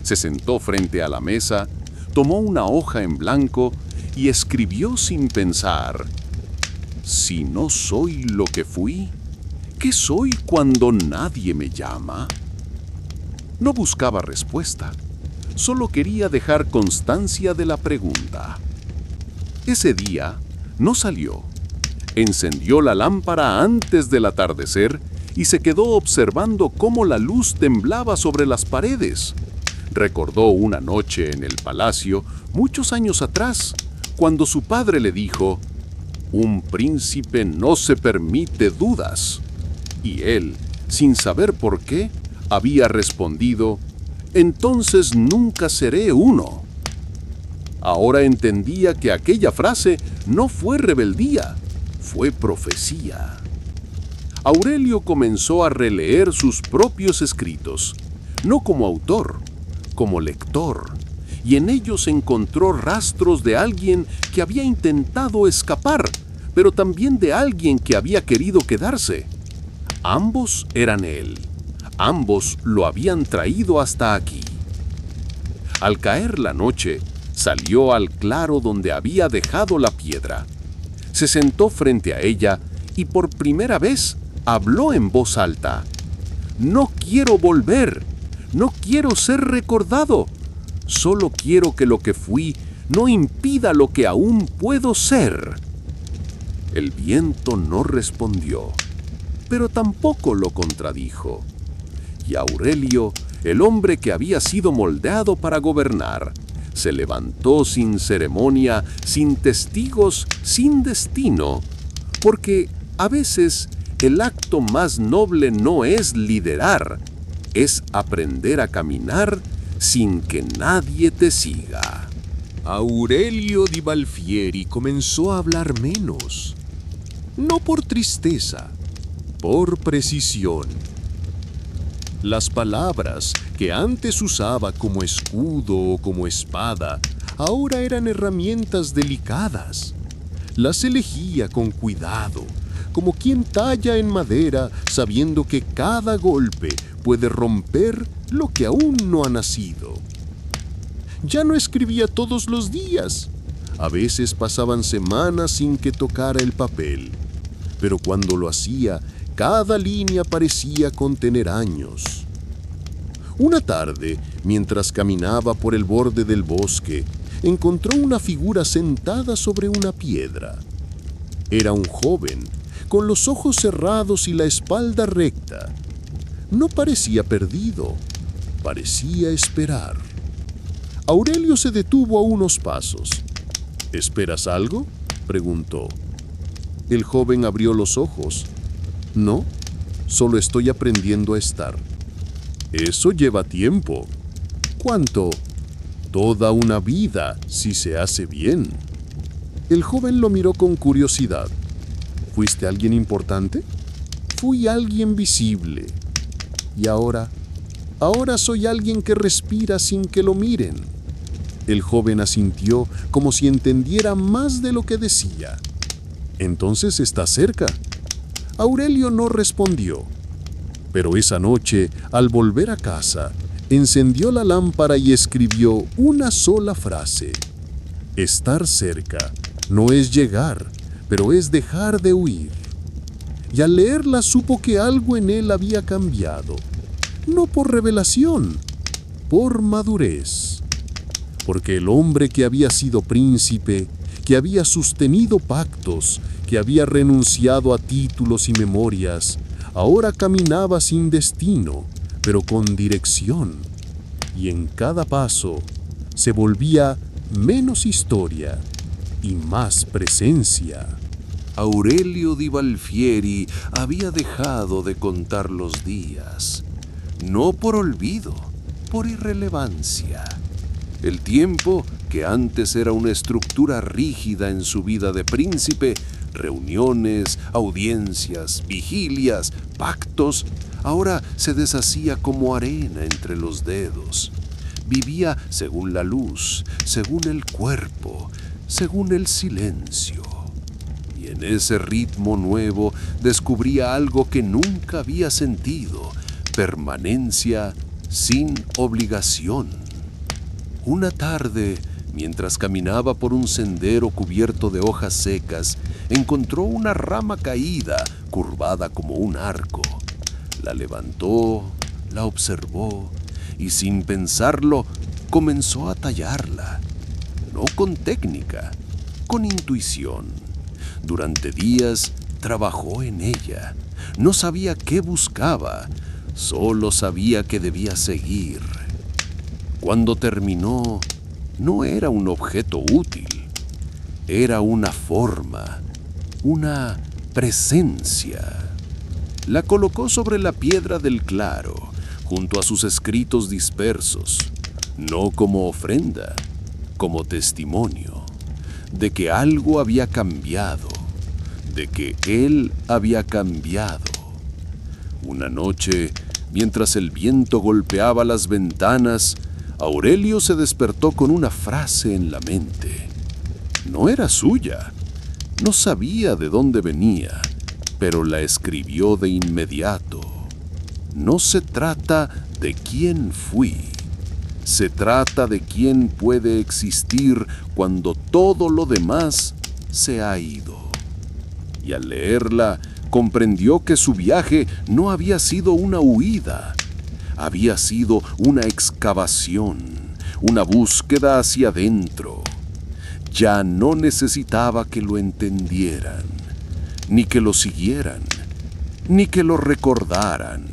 Se sentó frente a la mesa, tomó una hoja en blanco y escribió sin pensar: si no soy lo que fui, ¿qué soy cuando nadie me llama? No buscaba respuesta, solo quería dejar constancia de la pregunta. Ese día no salió. Encendió la lámpara antes del atardecer y se quedó observando cómo la luz temblaba sobre las paredes. Recordó una noche en el palacio, muchos años atrás, cuando su padre le dijo: «Un príncipe no se permite dudas». Y él, sin saber por qué, había respondido: «Entonces nunca seré uno». Ahora entendía que aquella frase no fue rebeldía, fue profecía. Aurelio comenzó a releer sus propios escritos, no como autor, como lector, y en ellos encontró rastros de alguien que había intentado escapar, pero también de alguien que había querido quedarse. Ambos eran él, ambos lo habían traído hasta aquí. Al caer la noche, salió al claro donde había dejado la piedra. Se sentó frente a ella y por primera vez habló en voz alta: «No quiero volver, no quiero ser recordado, solo quiero que lo que fui no impida lo que aún puedo ser». El viento no respondió, pero tampoco lo contradijo. Y Aurelio, el hombre que había sido moldeado para gobernar, se levantó sin ceremonia, sin testigos, sin destino, porque a veces el acto más noble no es liderar, es aprender a caminar sin que nadie te siga. Aurelio di Balfieri comenzó a hablar menos, no por tristeza, por precisión. Las palabras que antes usaba como escudo o como espada, ahora eran herramientas delicadas. Las elegía con cuidado, como quien talla en madera, sabiendo que cada golpe puede romper lo que aún no ha nacido. Ya no escribía todos los días. A veces pasaban semanas sin que tocara el papel, pero cuando lo hacía, cada línea parecía contener años. Una tarde, mientras caminaba por el borde del bosque, encontró una figura sentada sobre una piedra. Era un joven, con los ojos cerrados y la espalda recta. No parecía perdido, parecía esperar. Aurelio se detuvo a unos pasos. «¿Esperas algo?», preguntó. El joven abrió los ojos. «No, solo estoy aprendiendo a estar». «Eso lleva tiempo». «¿Cuánto?». «Toda una vida, si se hace bien». El joven lo miró con curiosidad. «¿Fuiste alguien importante?». «Fui alguien visible». «¿Y ahora?». «Ahora soy alguien que respira sin que lo miren». El joven asintió como si entendiera más de lo que decía. «Entonces está cerca». Aurelio no respondió. Pero esa noche, al volver a casa, encendió la lámpara y escribió una sola frase: «Estar cerca no es llegar, pero es dejar de huir». Y al leerla supo que algo en él había cambiado, no por revelación, por madurez. Porque el hombre que había sido príncipe, que había sostenido pactos, que que había renunciado a títulos y memorias, ahora caminaba sin destino, pero con dirección, y en cada paso se volvía menos historia y más presencia. Aurelio Di Valfieri había dejado de contar los días, no por olvido, por irrelevancia. El tiempo, que antes era una estructura rígida en su vida de príncipe, reuniones, audiencias, vigilias, pactos, ahora se deshacía como arena entre los dedos. Vivía según la luz, según el cuerpo, según el silencio. Y en ese ritmo nuevo descubría algo que nunca había sentido: permanencia sin obligación. Una tarde, mientras caminaba por un sendero cubierto de hojas secas, encontró una rama caída, curvada como un arco. La levantó, la observó y sin pensarlo comenzó a tallarla. No con técnica, con intuición. Durante días trabajó en ella. No sabía qué buscaba, solo sabía que debía seguir. Cuando terminó, no era un objeto útil, era una forma, una presencia. La colocó sobre la piedra del claro, junto a sus escritos dispersos, no como ofrenda, como testimonio de que algo había cambiado, de que él había cambiado. Una noche, mientras el viento golpeaba las ventanas, Aurelio se despertó con una frase en la mente. No era suya, no sabía de dónde venía, pero la escribió de inmediato. No se trata de quién fui, se trata de quién puede existir cuando todo lo demás se ha ido. Y al leerla, comprendió que su viaje no había sido una huida, había sido una excavación, una búsqueda hacia adentro. Ya no necesitaba que lo entendieran, ni que lo siguieran, ni que lo recordaran,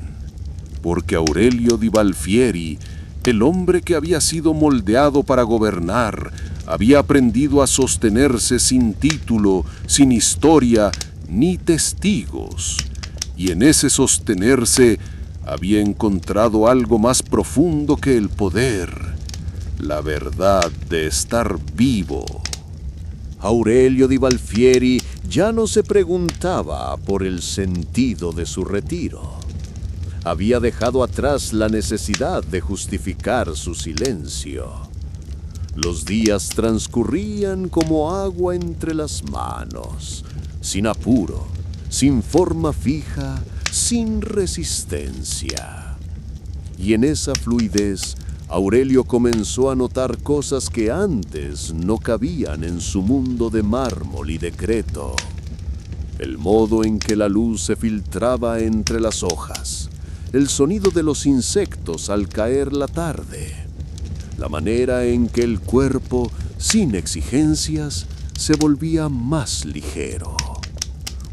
porque Aurelio Di Valfieri, el hombre que había sido moldeado para gobernar, había aprendido a sostenerse sin título, sin historia, ni testigos, y en ese sostenerse había encontrado algo más profundo que el poder, la verdad de estar vivo. Aurelio Di Valfieri ya no se preguntaba por el sentido de su retiro. Había dejado atrás la necesidad de justificar su silencio. Los días transcurrían como agua entre las manos, sin apuro, sin forma fija, sin resistencia. Y en esa fluidez, Aurelio comenzó a notar cosas que antes no cabían en su mundo de mármol y decreto. El modo en que la luz se filtraba entre las hojas, el sonido de los insectos al caer la tarde, la manera en que el cuerpo, sin exigencias, se volvía más ligero.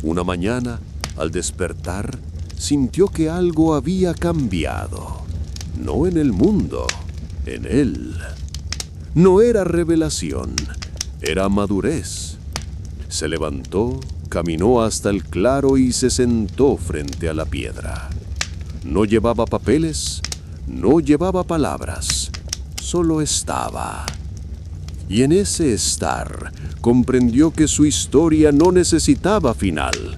Una mañana, al despertar, sintió que algo había cambiado. No en el mundo, en él. No era revelación, era madurez. Se levantó, caminó hasta el claro y se sentó frente a la piedra. No llevaba papeles, no llevaba palabras, solo estaba. Y en ese estar comprendió que su historia no necesitaba final,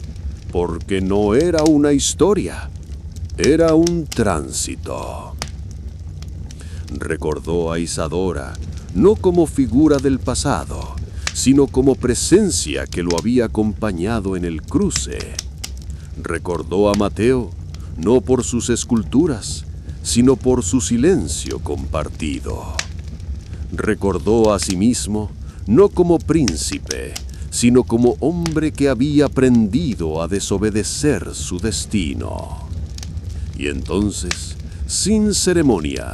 porque no era una historia, era un tránsito. Recordó a Isadora, no como figura del pasado, sino como presencia que lo había acompañado en el cruce. Recordó a Mateo, no por sus esculturas, sino por su silencio compartido. Recordó a sí mismo, no como príncipe, sino como hombre que había aprendido a desobedecer su destino. Y entonces, sin ceremonia,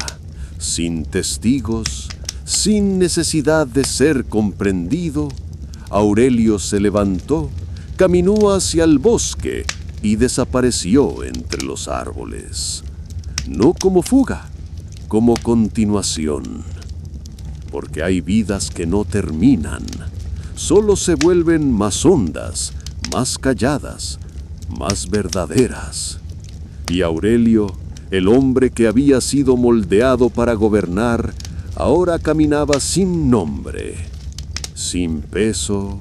sin testigos, sin necesidad de ser comprendido, Aurelio se levantó, caminó hacia el bosque y desapareció entre los árboles. No como fuga, como continuación. Porque hay vidas que no terminan, solo se vuelven más hondas, más calladas, más verdaderas. Y Aurelio, el hombre que había sido moldeado para gobernar, ahora caminaba sin nombre, sin peso,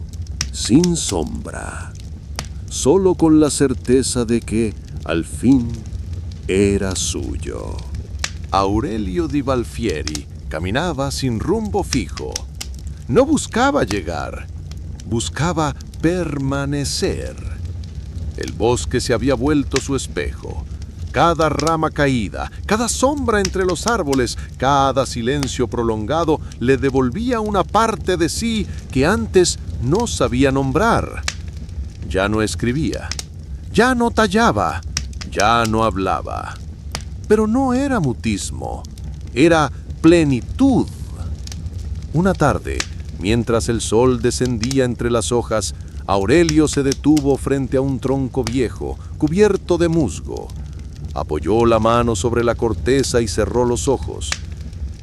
sin sombra, solo con la certeza de que, al fin, era suyo. Aurelio di Balfieri caminaba sin rumbo fijo. No buscaba llegar, buscaba permanecer. El bosque se había vuelto su espejo. Cada rama caída, cada sombra entre los árboles, cada silencio prolongado le devolvía una parte de sí que antes no sabía nombrar. Ya no escribía, ya no tallaba, ya no hablaba. Pero no era mutismo, era plenitud. Una tarde, mientras el sol descendía entre las hojas, Aurelio se detuvo frente a un tronco viejo, cubierto de musgo. Apoyó la mano sobre la corteza y cerró los ojos.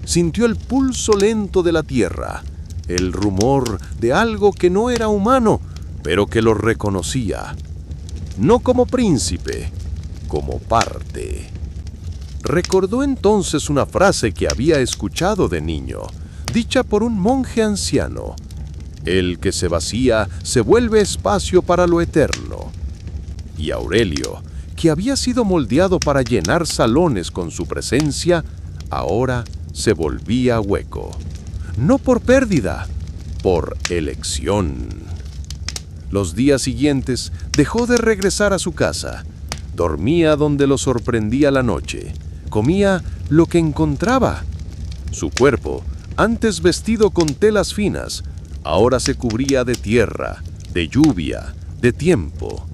Sintió el pulso lento de la tierra, el rumor de algo que no era humano, pero que lo reconocía. No como príncipe, como parte. Recordó entonces una frase que había escuchado de niño, dicha por un monje anciano: el que se vacía se vuelve espacio para lo eterno. Y Aurelio, que había sido moldeado para llenar salones con su presencia, ahora se volvía hueco. No por pérdida, por elección. Los días siguientes dejó de regresar a su casa. Dormía donde lo sorprendía la noche. Comía lo que encontraba. Su cuerpo, antes vestido con telas finas, ahora se cubría de tierra, de lluvia, de tiempo.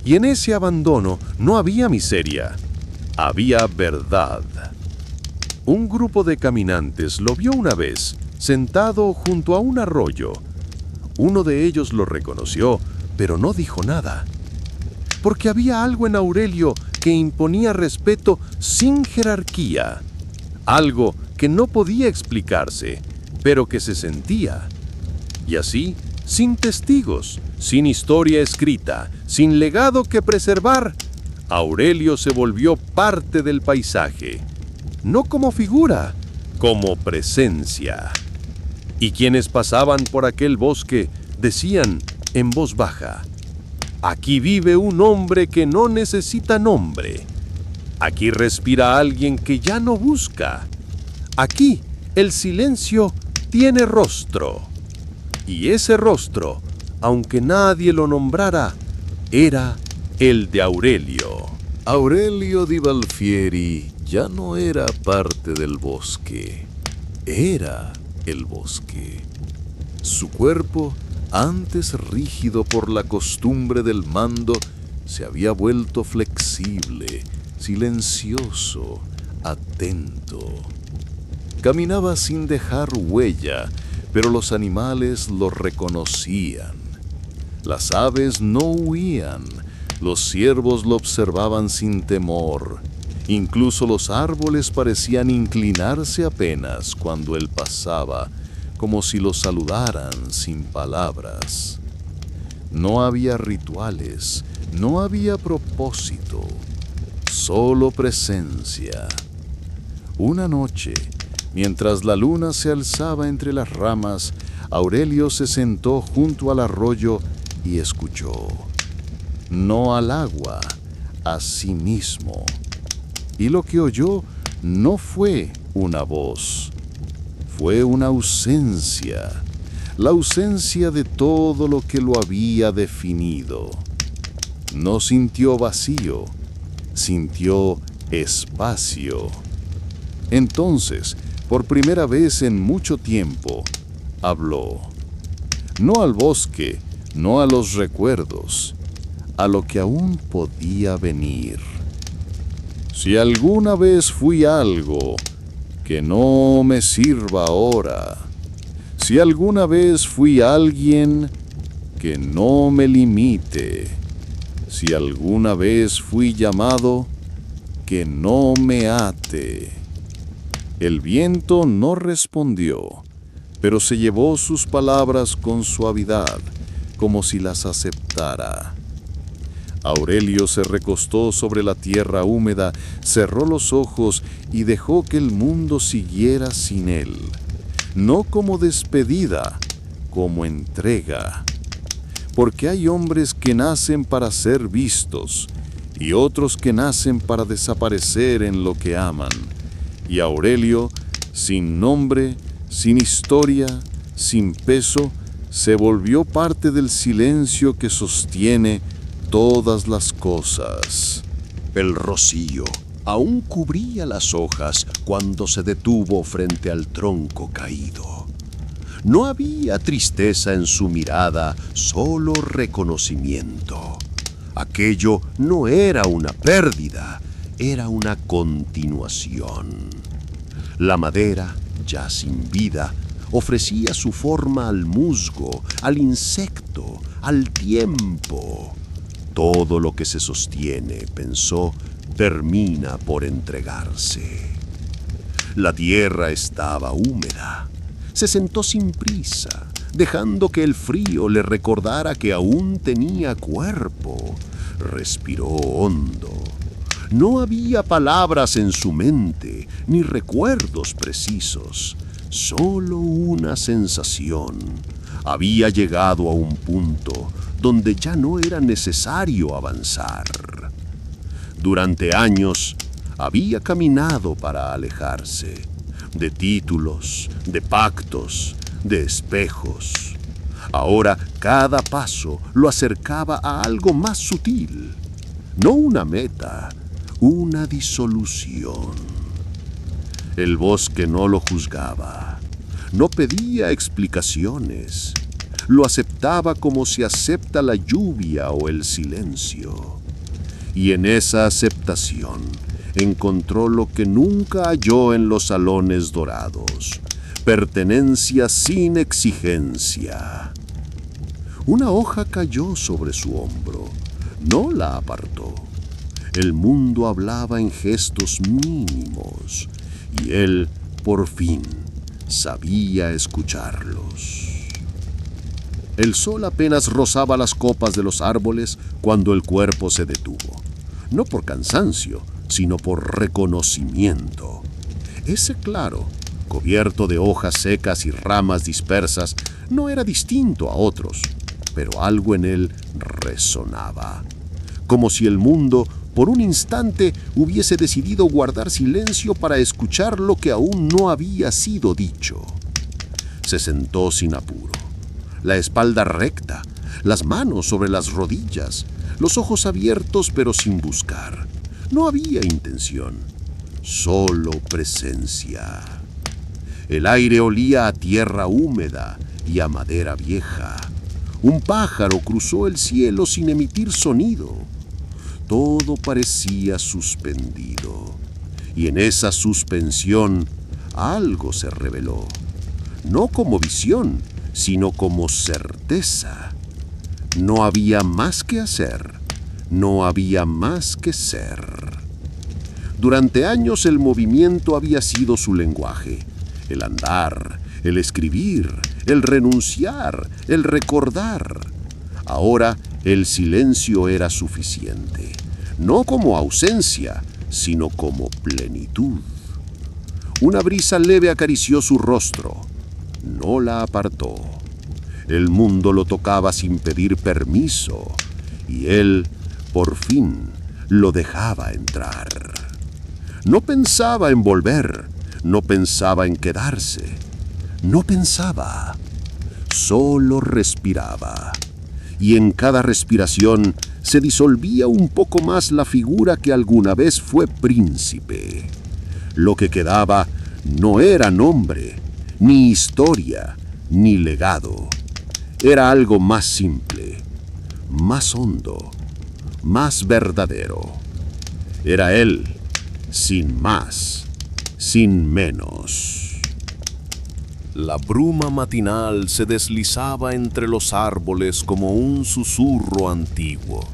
Y en ese abandono no había miseria, había verdad. Un grupo de caminantes lo vio una vez, sentado junto a un arroyo. Uno de ellos lo reconoció, pero no dijo nada. Porque había algo en Aurelio que imponía respeto sin jerarquía. Algo que no podía explicarse, pero que se sentía. Y así, sin testigos, sin historia escrita, sin legado que preservar, Aurelio se volvió parte del paisaje, no como figura, como presencia. Y quienes pasaban por aquel bosque decían en voz baja: aquí vive un hombre que no necesita nombre. Aquí respira alguien que ya no busca. Aquí el silencio tiene rostro. Y ese rostro, aunque nadie lo nombrara, era el de Aurelio. Aurelio di Balfieri ya no era parte del bosque, era el bosque. Su cuerpo, antes rígido por la costumbre del mando, se había vuelto flexible, silencioso, atento. Caminaba sin dejar huella, pero los animales lo reconocían. Las aves no huían, los ciervos lo observaban sin temor. Incluso los árboles parecían inclinarse apenas cuando él pasaba, como si lo saludaran sin palabras. No había rituales, no había propósito, solo presencia. Una noche, mientras la luna se alzaba entre las ramas, Aurelio se sentó junto al arroyo y escuchó. No al agua, a sí mismo. Y lo que oyó no fue una voz, fue una ausencia, la ausencia de todo lo que lo había definido. No sintió vacío, sintió espacio. Entonces, por primera vez en mucho tiempo, habló. No al bosque, no a los recuerdos, a lo que aún podía venir. Si alguna vez fui algo, que no me sirva ahora. Si alguna vez fui alguien, que no me limite. Si alguna vez fui llamado, que no me ate. El viento no respondió, pero se llevó sus palabras con suavidad, como si las aceptara. Aurelio se recostó sobre la tierra húmeda, cerró los ojos y dejó que el mundo siguiera sin él. No como despedida, como entrega. Porque hay hombres que nacen para ser vistos y otros que nacen para desaparecer en lo que aman. Y Aurelio, sin nombre, sin historia, sin peso, se volvió parte del silencio que sostiene todas las cosas. El rocío aún cubría las hojas cuando se detuvo frente al tronco caído. No había tristeza en su mirada, solo reconocimiento. Aquello no era una pérdida, era una continuación. La madera, ya sin vida, ofrecía su forma al musgo, al insecto, al tiempo. Todo lo que se sostiene, pensó, termina por entregarse. La tierra estaba húmeda. Se sentó sin prisa, dejando que el frío le recordara que aún tenía cuerpo. Respiró hondo. No había palabras en su mente, ni recuerdos precisos, solo una sensación. Había llegado a un punto donde ya no era necesario avanzar. Durante años había caminado para alejarse, de títulos, de pactos, de espejos. Ahora cada paso lo acercaba a algo más sutil, no una meta, una disolución. El bosque no lo juzgaba, no pedía explicaciones. Lo aceptaba como se acepta la lluvia o el silencio. Y en esa aceptación encontró lo que nunca halló en los salones dorados: pertenencia sin exigencia. Una hoja cayó sobre su hombro, no la apartó. El mundo hablaba en gestos mínimos y él, por fin, sabía escucharlos. El sol apenas rozaba las copas de los árboles cuando el cuerpo se detuvo, no por cansancio, sino por reconocimiento. Ese claro, cubierto de hojas secas y ramas dispersas, no era distinto a otros, pero algo en él resonaba, como si el mundo, por un instante, hubiese decidido guardar silencio para escuchar lo que aún no había sido dicho. Se sentó sin apuro, la espalda recta, las manos sobre las rodillas, los ojos abiertos pero sin buscar. No había intención, solo presencia. El aire olía a tierra húmeda y a madera vieja. Un pájaro cruzó el cielo sin emitir sonido. Todo parecía suspendido, y en esa suspensión algo se reveló, no como visión, sino como certeza. No había más que hacer, no había más que ser. Durante años el movimiento había sido su lenguaje, el andar, el escribir, el renunciar, el recordar. Ahora el silencio era suficiente, no como ausencia, sino como plenitud. Una brisa leve acarició su rostro, no la apartó. El mundo lo tocaba sin pedir permiso, y él, por fin, lo dejaba entrar. No pensaba en volver, no pensaba en quedarse, no pensaba, solo respiraba. Y en cada respiración se disolvía un poco más la figura que alguna vez fue príncipe. Lo que quedaba no era nombre, ni historia, ni legado. Era algo más simple, más hondo, más verdadero. Era él, sin más, sin menos. La bruma matinal se deslizaba entre los árboles como un susurro antiguo.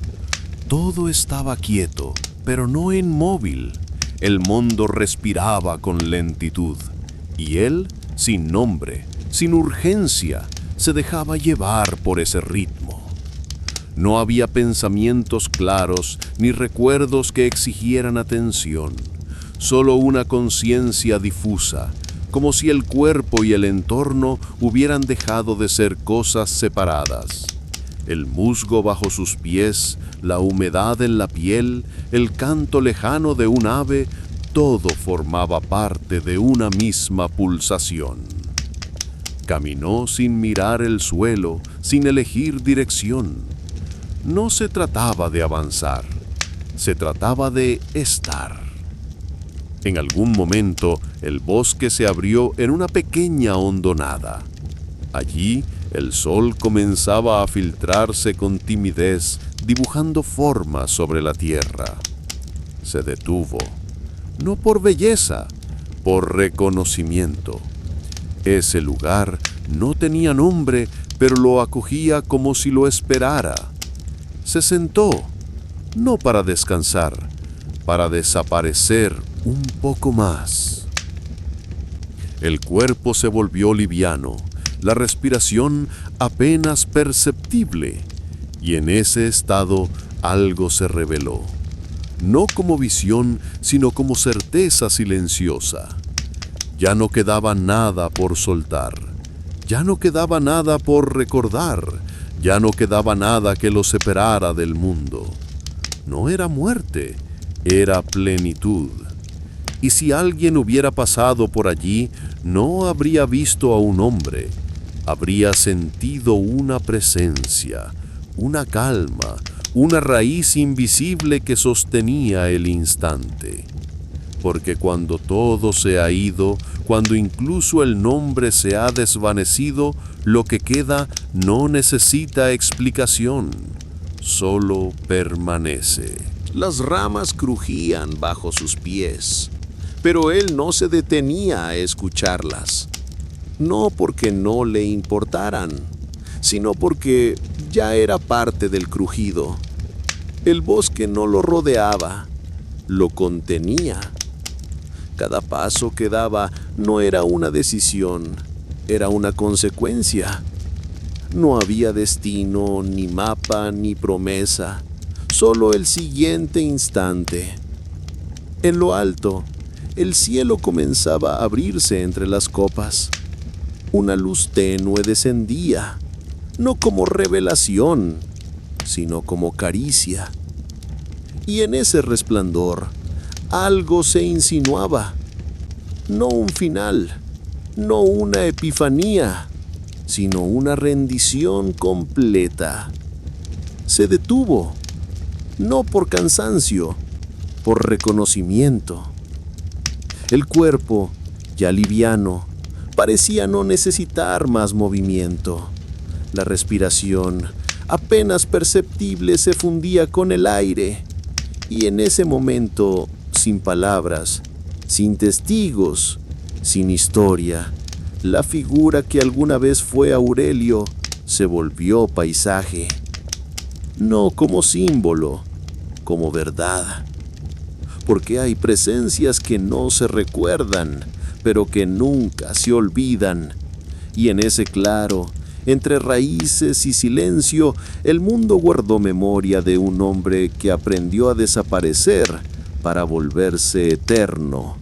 Todo estaba quieto, pero no inmóvil. El mundo respiraba con lentitud, y él, sin nombre, sin urgencia, se dejaba llevar por ese ritmo. No había pensamientos claros ni recuerdos que exigieran atención, solo una conciencia difusa, como si el cuerpo y el entorno hubieran dejado de ser cosas separadas. El musgo bajo sus pies, la humedad en la piel, el canto lejano de un ave, todo formaba parte de una misma pulsación. Caminó sin mirar el suelo, sin elegir dirección. No se trataba de avanzar, se trataba de estar. En algún momento, el bosque se abrió en una pequeña hondonada. Allí, el sol comenzaba a filtrarse con timidez, dibujando formas sobre la tierra. Se detuvo, no por belleza, por reconocimiento. Ese lugar no tenía nombre, pero lo acogía como si lo esperara. Se sentó, no para descansar, para desaparecer un poco más. El cuerpo se volvió liviano, la respiración apenas perceptible, y en ese estado algo se reveló, no como visión, sino como certeza silenciosa. Ya no quedaba nada por soltar, ya no quedaba nada por recordar, ya no quedaba nada que lo separara del mundo. No era muerte, era plenitud. Y si alguien hubiera pasado por allí, no habría visto a un hombre, habría sentido una presencia, una calma, una raíz invisible que sostenía el instante. Porque cuando todo se ha ido, cuando incluso el nombre se ha desvanecido, lo que queda no necesita explicación, solo permanece. Las ramas crujían bajo sus pies, pero él no se detenía a escucharlas. No porque no le importaran, sino porque ya era parte del crujido. El bosque no lo rodeaba, lo contenía. Cada paso que daba no era una decisión, era una consecuencia. No había destino, ni mapa, ni promesa, solo el siguiente instante. En lo alto, el cielo comenzaba a abrirse entre las copas. Una luz tenue descendía, no como revelación, sino como caricia. Y en ese resplandor, algo se insinuaba. No un final, no una epifanía, sino una rendición completa. Se detuvo, no por cansancio, por reconocimiento. El cuerpo, ya liviano, parecía no necesitar más movimiento. La respiración, apenas perceptible, se fundía con el aire, y en ese momento, sin palabras, sin testigos, sin historia, la figura que alguna vez fue Aurelio se volvió paisaje, no como símbolo, como verdad. Porque hay presencias que no se recuerdan, pero que nunca se olvidan. Y en ese claro, entre raíces y silencio, el mundo guardó memoria de un hombre que aprendió a desaparecer para volverse eterno.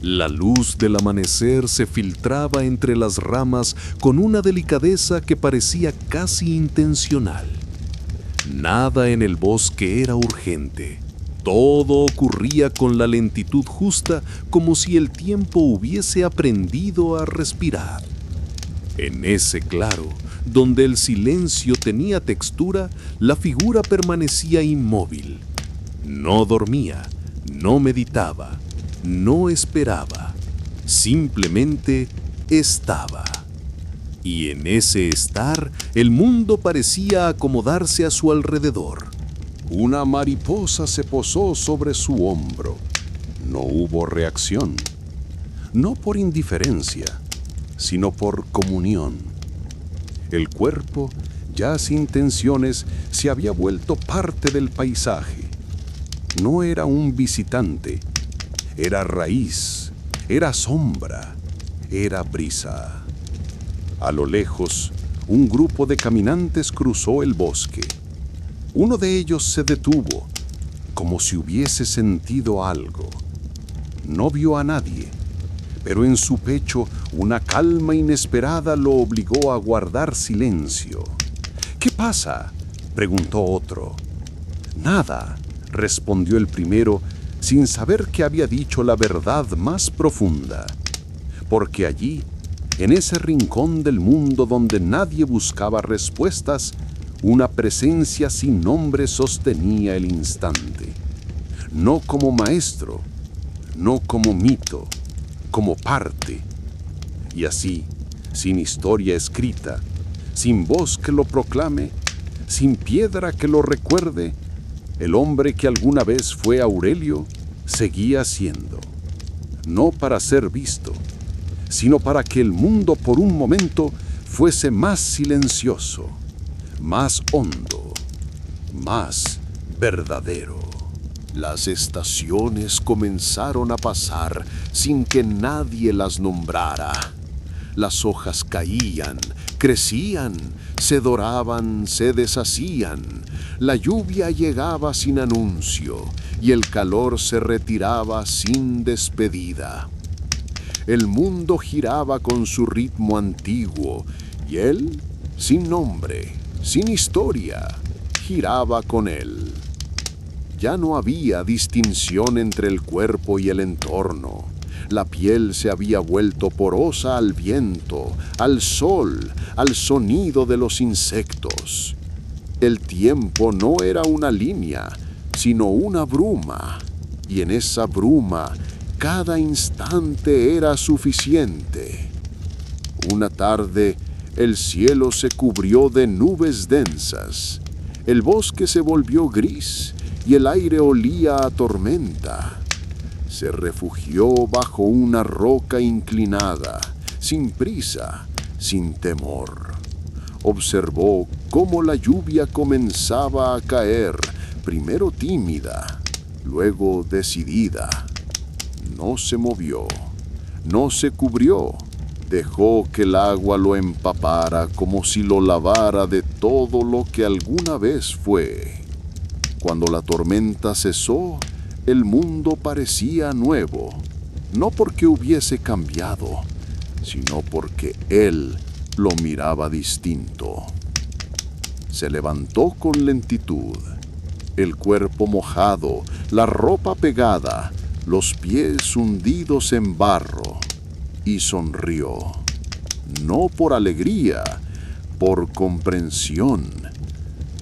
La luz del amanecer se filtraba entre las ramas con una delicadeza que parecía casi intencional. Nada en el bosque era urgente. Todo ocurría con la lentitud justa, como si el tiempo hubiese aprendido a respirar. En ese claro, donde el silencio tenía textura, la figura permanecía inmóvil. No dormía, no meditaba, no esperaba, simplemente estaba. Y en ese estar, el mundo parecía acomodarse a su alrededor. Una mariposa se posó sobre su hombro. No hubo reacción. No por indiferencia, sino por comunión. El cuerpo, ya sin tensiones, se había vuelto parte del paisaje. No era un visitante, era raíz, era sombra, era brisa. A lo lejos, un grupo de caminantes cruzó el bosque. Uno de ellos se detuvo, como si hubiese sentido algo. No vio a nadie, pero en su pecho una calma inesperada lo obligó a guardar silencio. «¿Qué pasa?», preguntó otro. «Nada», respondió el primero, sin saber que había dicho la verdad más profunda. Porque allí, en ese rincón del mundo donde nadie buscaba respuestas, una presencia sin nombre sostenía el instante. No como maestro, no como mito, como parte. Y así, sin historia escrita, sin voz que lo proclame, sin piedra que lo recuerde, el hombre que alguna vez fue Aurelio seguía siendo. No para ser visto, sino para que el mundo por un momento fuese más silencioso, más hondo, más verdadero. Las estaciones comenzaron a pasar sin que nadie las nombrara. Las hojas caían, crecían, se doraban, se deshacían. La lluvia llegaba sin anuncio y el calor se retiraba sin despedida. El mundo giraba con su ritmo antiguo y él, sin nombre, sin historia, giraba con él. Ya no había distinción entre el cuerpo y el entorno. La piel se había vuelto porosa al viento, al sol, al sonido de los insectos. El tiempo no era una línea, sino una bruma, y en esa bruma cada instante era suficiente. Una tarde, el cielo se cubrió de nubes densas, el bosque se volvió gris y el aire olía a tormenta. Se refugió bajo una roca inclinada, sin prisa, sin temor. Observó cómo la lluvia comenzaba a caer, primero tímida, luego decidida. No se movió, no se cubrió, dejó que el agua lo empapara como si lo lavara de todo lo que alguna vez fue. Cuando la tormenta cesó, el mundo parecía nuevo, no porque hubiese cambiado, sino porque él lo miraba distinto. Se levantó con lentitud, el cuerpo mojado, la ropa pegada, los pies hundidos en barro, y sonrió, no por alegría, por comprensión,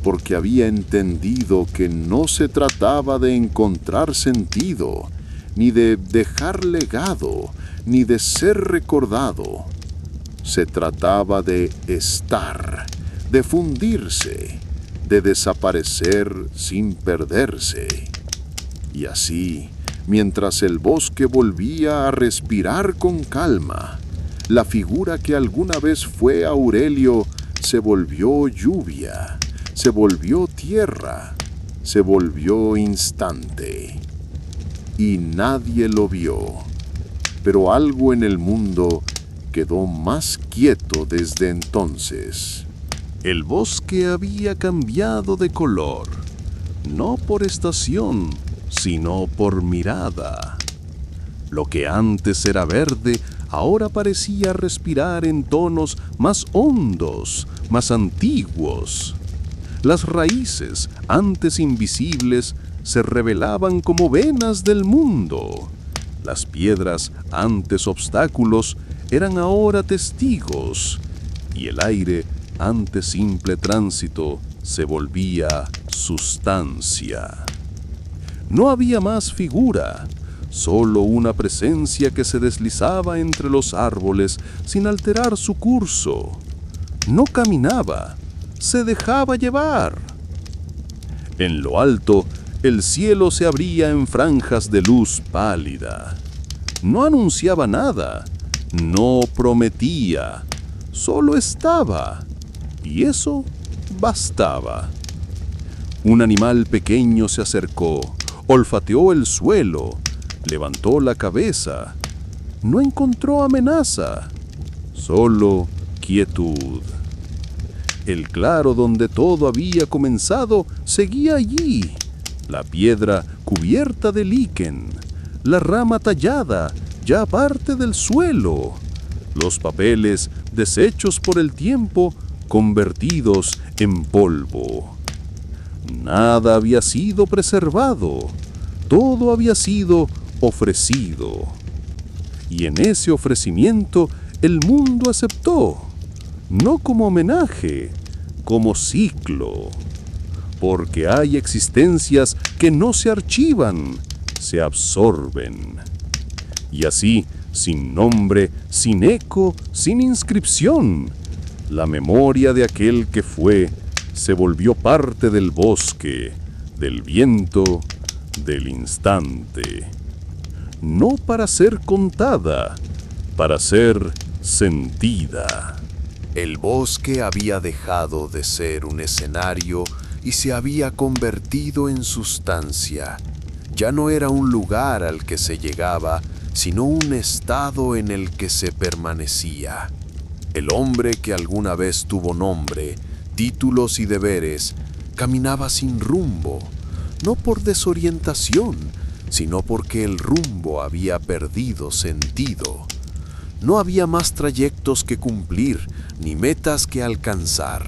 porque había entendido que no se trataba de encontrar sentido, ni de dejar legado, ni de ser recordado. Se trataba de estar, de fundirse, de desaparecer sin perderse. Y así, mientras el bosque volvía a respirar con calma, la figura que alguna vez fue Aurelio se volvió lluvia, se volvió tierra, se volvió instante. Y nadie lo vio, pero algo en el mundo quedó más quieto desde entonces. El bosque había cambiado de color, no por estación, sino por mirada. Lo que antes era verde, ahora parecía respirar en tonos más hondos, más antiguos. Las raíces, antes invisibles, se revelaban como venas del mundo. Las piedras, antes obstáculos, eran ahora testigos, y el aire, antes simple tránsito, se volvía sustancia. No había más figura, solo una presencia que se deslizaba entre los árboles sin alterar su curso. No caminaba, se dejaba llevar. En lo alto, el cielo se abría en franjas de luz pálida. No anunciaba nada, no prometía, solo estaba, y eso bastaba. Un animal pequeño se acercó, olfateó el suelo, levantó la cabeza. No encontró amenaza, solo quietud. El claro donde todo había comenzado seguía allí, la piedra cubierta de líquen, la rama tallada ya parte del suelo, los papeles deshechos por el tiempo convertidos en polvo. Nada había sido preservado, todo había sido ofrecido. Y en ese ofrecimiento el mundo aceptó, no como homenaje, como ciclo. Porque hay existencias que no se archivan, se absorben. Y así, sin nombre, sin eco, sin inscripción, la memoria de aquel que fue se volvió parte del bosque, del viento, del instante. No para ser contada, para ser sentida. El bosque había dejado de ser un escenario y se había convertido en sustancia. Ya no era un lugar al que se llegaba, sino un estado en el que se permanecía. El hombre que alguna vez tuvo nombre, títulos y deberes, caminaba sin rumbo, no por desorientación, sino porque el rumbo había perdido sentido. No había más trayectos que cumplir, ni metas que alcanzar.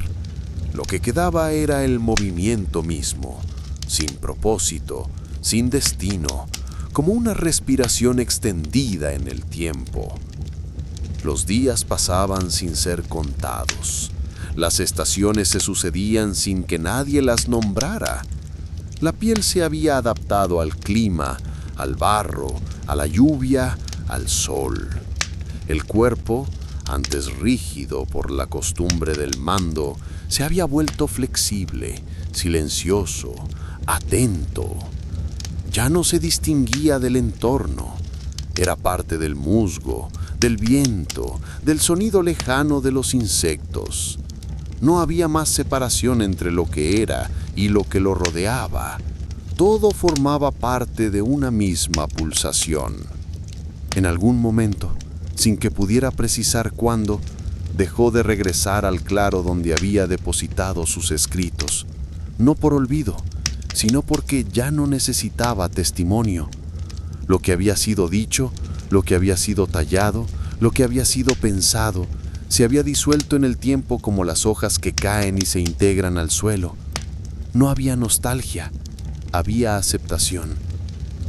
Lo que quedaba era el movimiento mismo, sin propósito, sin destino, como una respiración extendida en el tiempo. Los días pasaban sin ser contados. Las estaciones se sucedían sin que nadie las nombrara. La piel se había adaptado al clima, al barro, a la lluvia, al sol. El cuerpo, antes rígido por la costumbre del mando, se había vuelto flexible, silencioso, atento. Ya no se distinguía del entorno. Era parte del musgo, del viento, del sonido lejano de los insectos. No había más separación entre lo que era y lo que lo rodeaba. Todo formaba parte de una misma pulsación. En algún momento, sin que pudiera precisar cuándo, dejó de regresar al claro donde había depositado sus escritos, no por olvido, sino porque ya no necesitaba testimonio. Lo que había sido dicho, lo que había sido tallado, lo que había sido pensado, se había disuelto en el tiempo como las hojas que caen y se integran al suelo. No había nostalgia, había aceptación.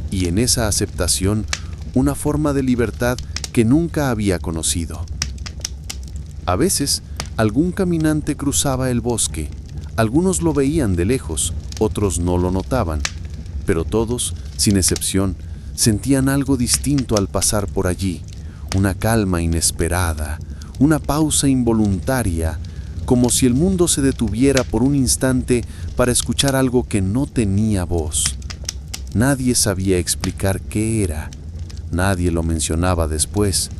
Y en esa aceptación, una forma de libertad que nunca había conocido. A veces, algún caminante cruzaba el bosque. Algunos lo veían de lejos, otros no lo notaban, pero todos, sin excepción, sentían algo distinto al pasar por allí, una calma inesperada, una pausa involuntaria, como si el mundo se detuviera por un instante para escuchar algo que no tenía voz. Nadie sabía explicar qué era, nadie lo mencionaba después,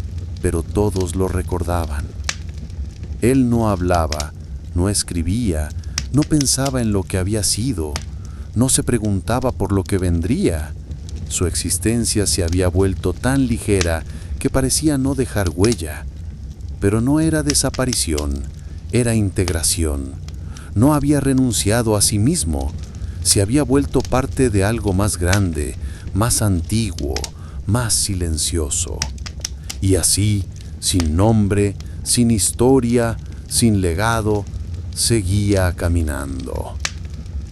pero todos lo recordaban. Él no hablaba, no escribía, no pensaba en lo que había sido, no se preguntaba por lo que vendría. Su existencia se había vuelto tan ligera que parecía no dejar huella. Pero no era desaparición, era integración. No había renunciado a sí mismo, se había vuelto parte de algo más grande, más antiguo, más silencioso. Y así, sin nombre, sin historia, sin legado, seguía caminando.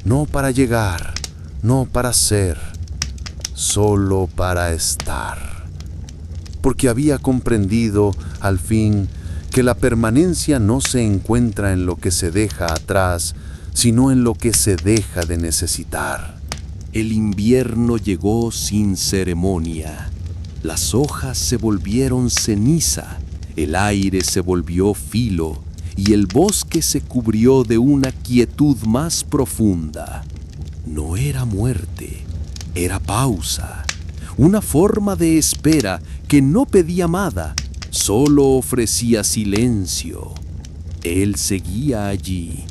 No para llegar, no para ser, solo para estar. Porque había comprendido, al fin, que la permanencia no se encuentra en lo que se deja atrás, sino en lo que se deja de necesitar. El invierno llegó sin ceremonia. Las hojas se volvieron ceniza, el aire se volvió filo y el bosque se cubrió de una quietud más profunda. No era muerte, era pausa, una forma de espera que no pedía nada, Solo ofrecía silencio. Él seguía allí,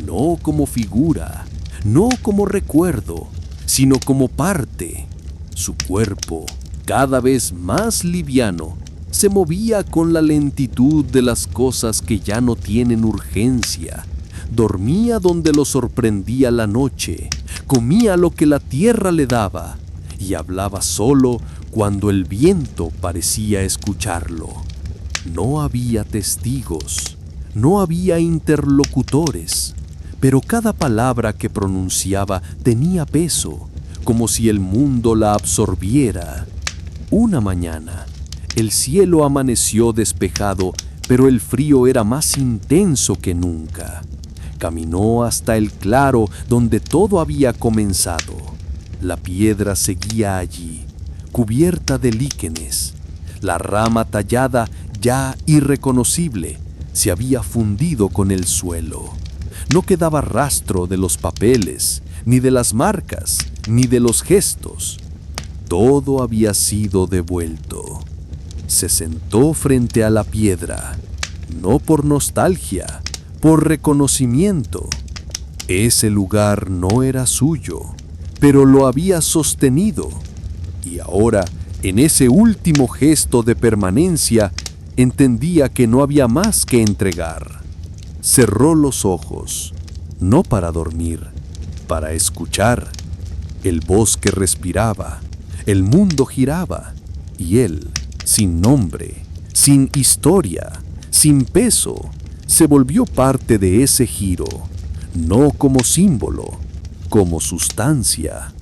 no como figura, no como recuerdo, sino como parte. Su cuerpo, cada vez más liviano, se movía con la lentitud de las cosas que ya no tienen urgencia. Dormía donde lo sorprendía la noche, comía lo que la tierra le daba y hablaba solo cuando el viento parecía escucharlo. No había testigos, no había interlocutores, pero cada palabra que pronunciaba tenía peso, como si el mundo la absorbiera. Una mañana, el cielo amaneció despejado, pero el frío era más intenso que nunca. Caminó hasta el claro donde todo había comenzado. La piedra seguía allí, cubierta de líquenes. La rama tallada, ya irreconocible, se había fundido con el suelo. No quedaba rastro de los papeles, ni de las marcas, ni de los gestos. Todo había sido devuelto. Se sentó frente a la piedra, no por nostalgia, por reconocimiento. Ese lugar no era suyo, pero lo había sostenido. Y ahora, en ese último gesto de permanencia, entendía que no había más que entregar. Cerró los ojos, no para dormir, para escuchar. El bosque respiraba, el mundo giraba, y él, sin nombre, sin historia, sin peso, se volvió parte de ese giro, no como símbolo, como sustancia.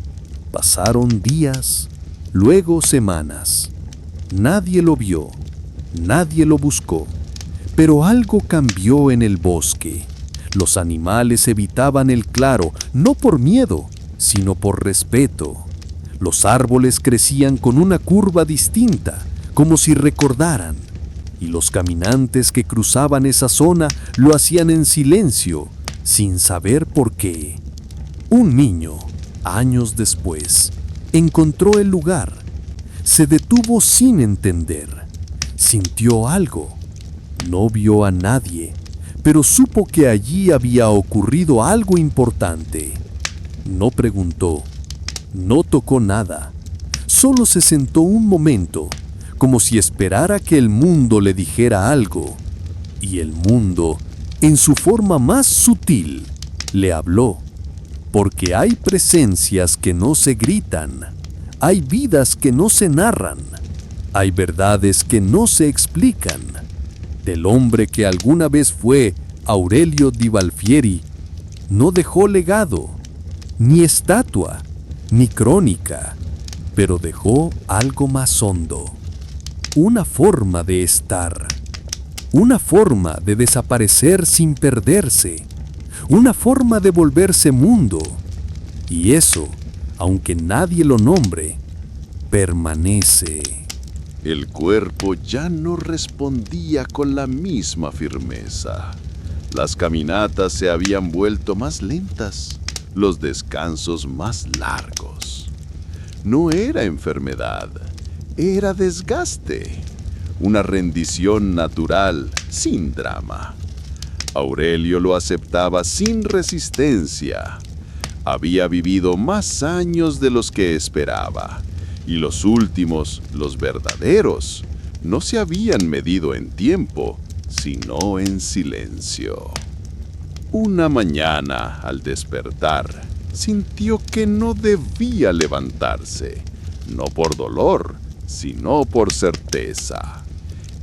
Pasaron días, luego semanas. Nadie lo vio, nadie lo buscó, pero algo cambió en el bosque. Los animales evitaban el claro, no por miedo, sino por respeto. Los árboles crecían con una curva distinta, como si recordaran, y los caminantes que cruzaban esa zona lo hacían en silencio, sin saber por qué. Un niño, años después, encontró el lugar. Se detuvo sin entender. Sintió algo. No vio a nadie, pero supo que allí había ocurrido algo importante. No preguntó, no tocó nada. Solo se sentó un momento, como si esperara que el mundo le dijera algo. Y el mundo, en su forma más sutil, le habló. Porque hay presencias que no se gritan, hay vidas que no se narran, hay verdades que no se explican. Del hombre que alguna vez fue Aurelio Di Balfieri, no dejó legado, ni estatua, ni crónica, pero dejó algo más hondo. Una forma de estar, una forma de desaparecer sin perderse, una forma de volverse mundo. Y eso, aunque nadie lo nombre, permanece. El cuerpo ya no respondía con la misma firmeza. Las caminatas se habían vuelto más lentas, los descansos más largos. No era enfermedad, era desgaste, una rendición natural, sin drama. Aurelio lo aceptaba sin resistencia. Había vivido más años de los que esperaba, y los últimos, los verdaderos, no se habían medido en tiempo, sino en silencio. Una mañana, al despertar, sintió que no debía levantarse, no por dolor, sino por certeza.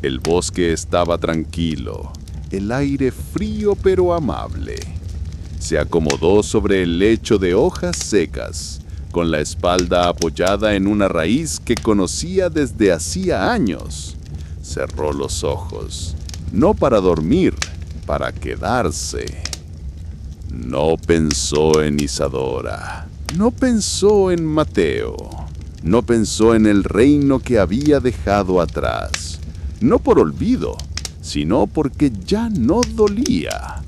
El bosque estaba tranquilo, el aire frío pero amable. Se acomodó sobre el lecho de hojas secas, con la espalda apoyada en una raíz que conocía desde hacía años. Cerró los ojos, no para dormir, para quedarse. No pensó en Isadora, no pensó en Mateo, no pensó en el reino que había dejado atrás, no por olvido, sino porque ya no dolía.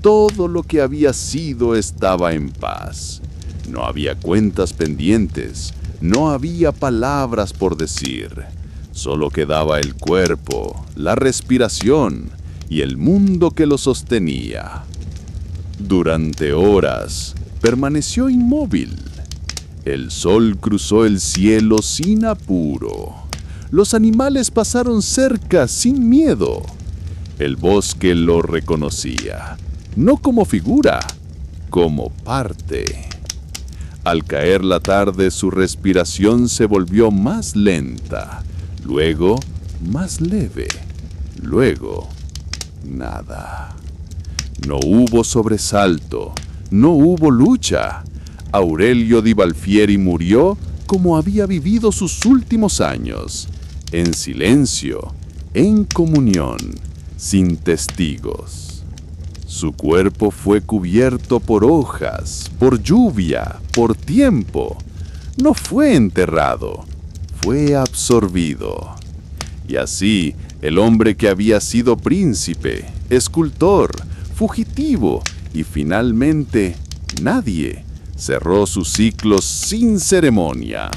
Todo lo que había sido estaba en paz. No había cuentas pendientes, no había palabras por decir. Solo quedaba el cuerpo, la respiración y el mundo que lo sostenía. Durante horas permaneció inmóvil. El sol cruzó el cielo sin apuro. Los animales pasaron cerca sin miedo. El bosque lo reconocía, no como figura, como parte. Al caer la tarde, su respiración se volvió más lenta, luego más leve, luego nada. No hubo sobresalto, no hubo lucha. Aurelio Di Balfieri murió como había vivido sus últimos años, en silencio, en comunión, sin testigos. Su cuerpo fue cubierto por hojas, por lluvia, por tiempo. No fue enterrado, fue absorbido. Y así, el hombre que había sido príncipe, escultor, fugitivo y finalmente nadie, cerró sus ciclos sin ceremonia.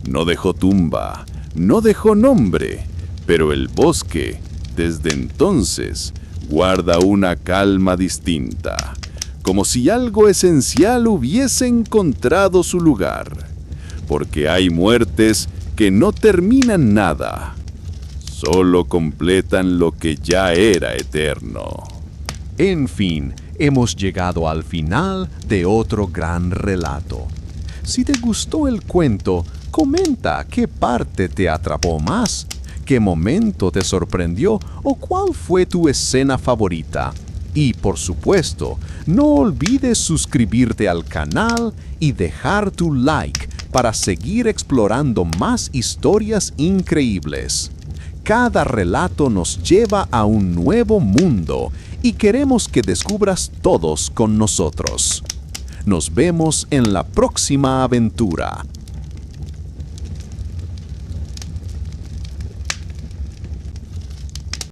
No dejó tumba, no dejó nombre, pero el bosque, desde entonces, guarda una calma distinta, como si algo esencial hubiese encontrado su lugar. Porque hay muertes que no terminan nada, solo completan lo que ya era eterno. En fin, hemos llegado al final de otro gran relato. Si te gustó el cuento, comenta qué parte te atrapó más, qué momento te sorprendió o cuál fue tu escena favorita. Y por supuesto, no olvides suscribirte al canal y dejar tu like para seguir explorando más historias increíbles. Cada relato nos lleva a un nuevo mundo y queremos que descubras todos con nosotros. Nos vemos en la próxima aventura.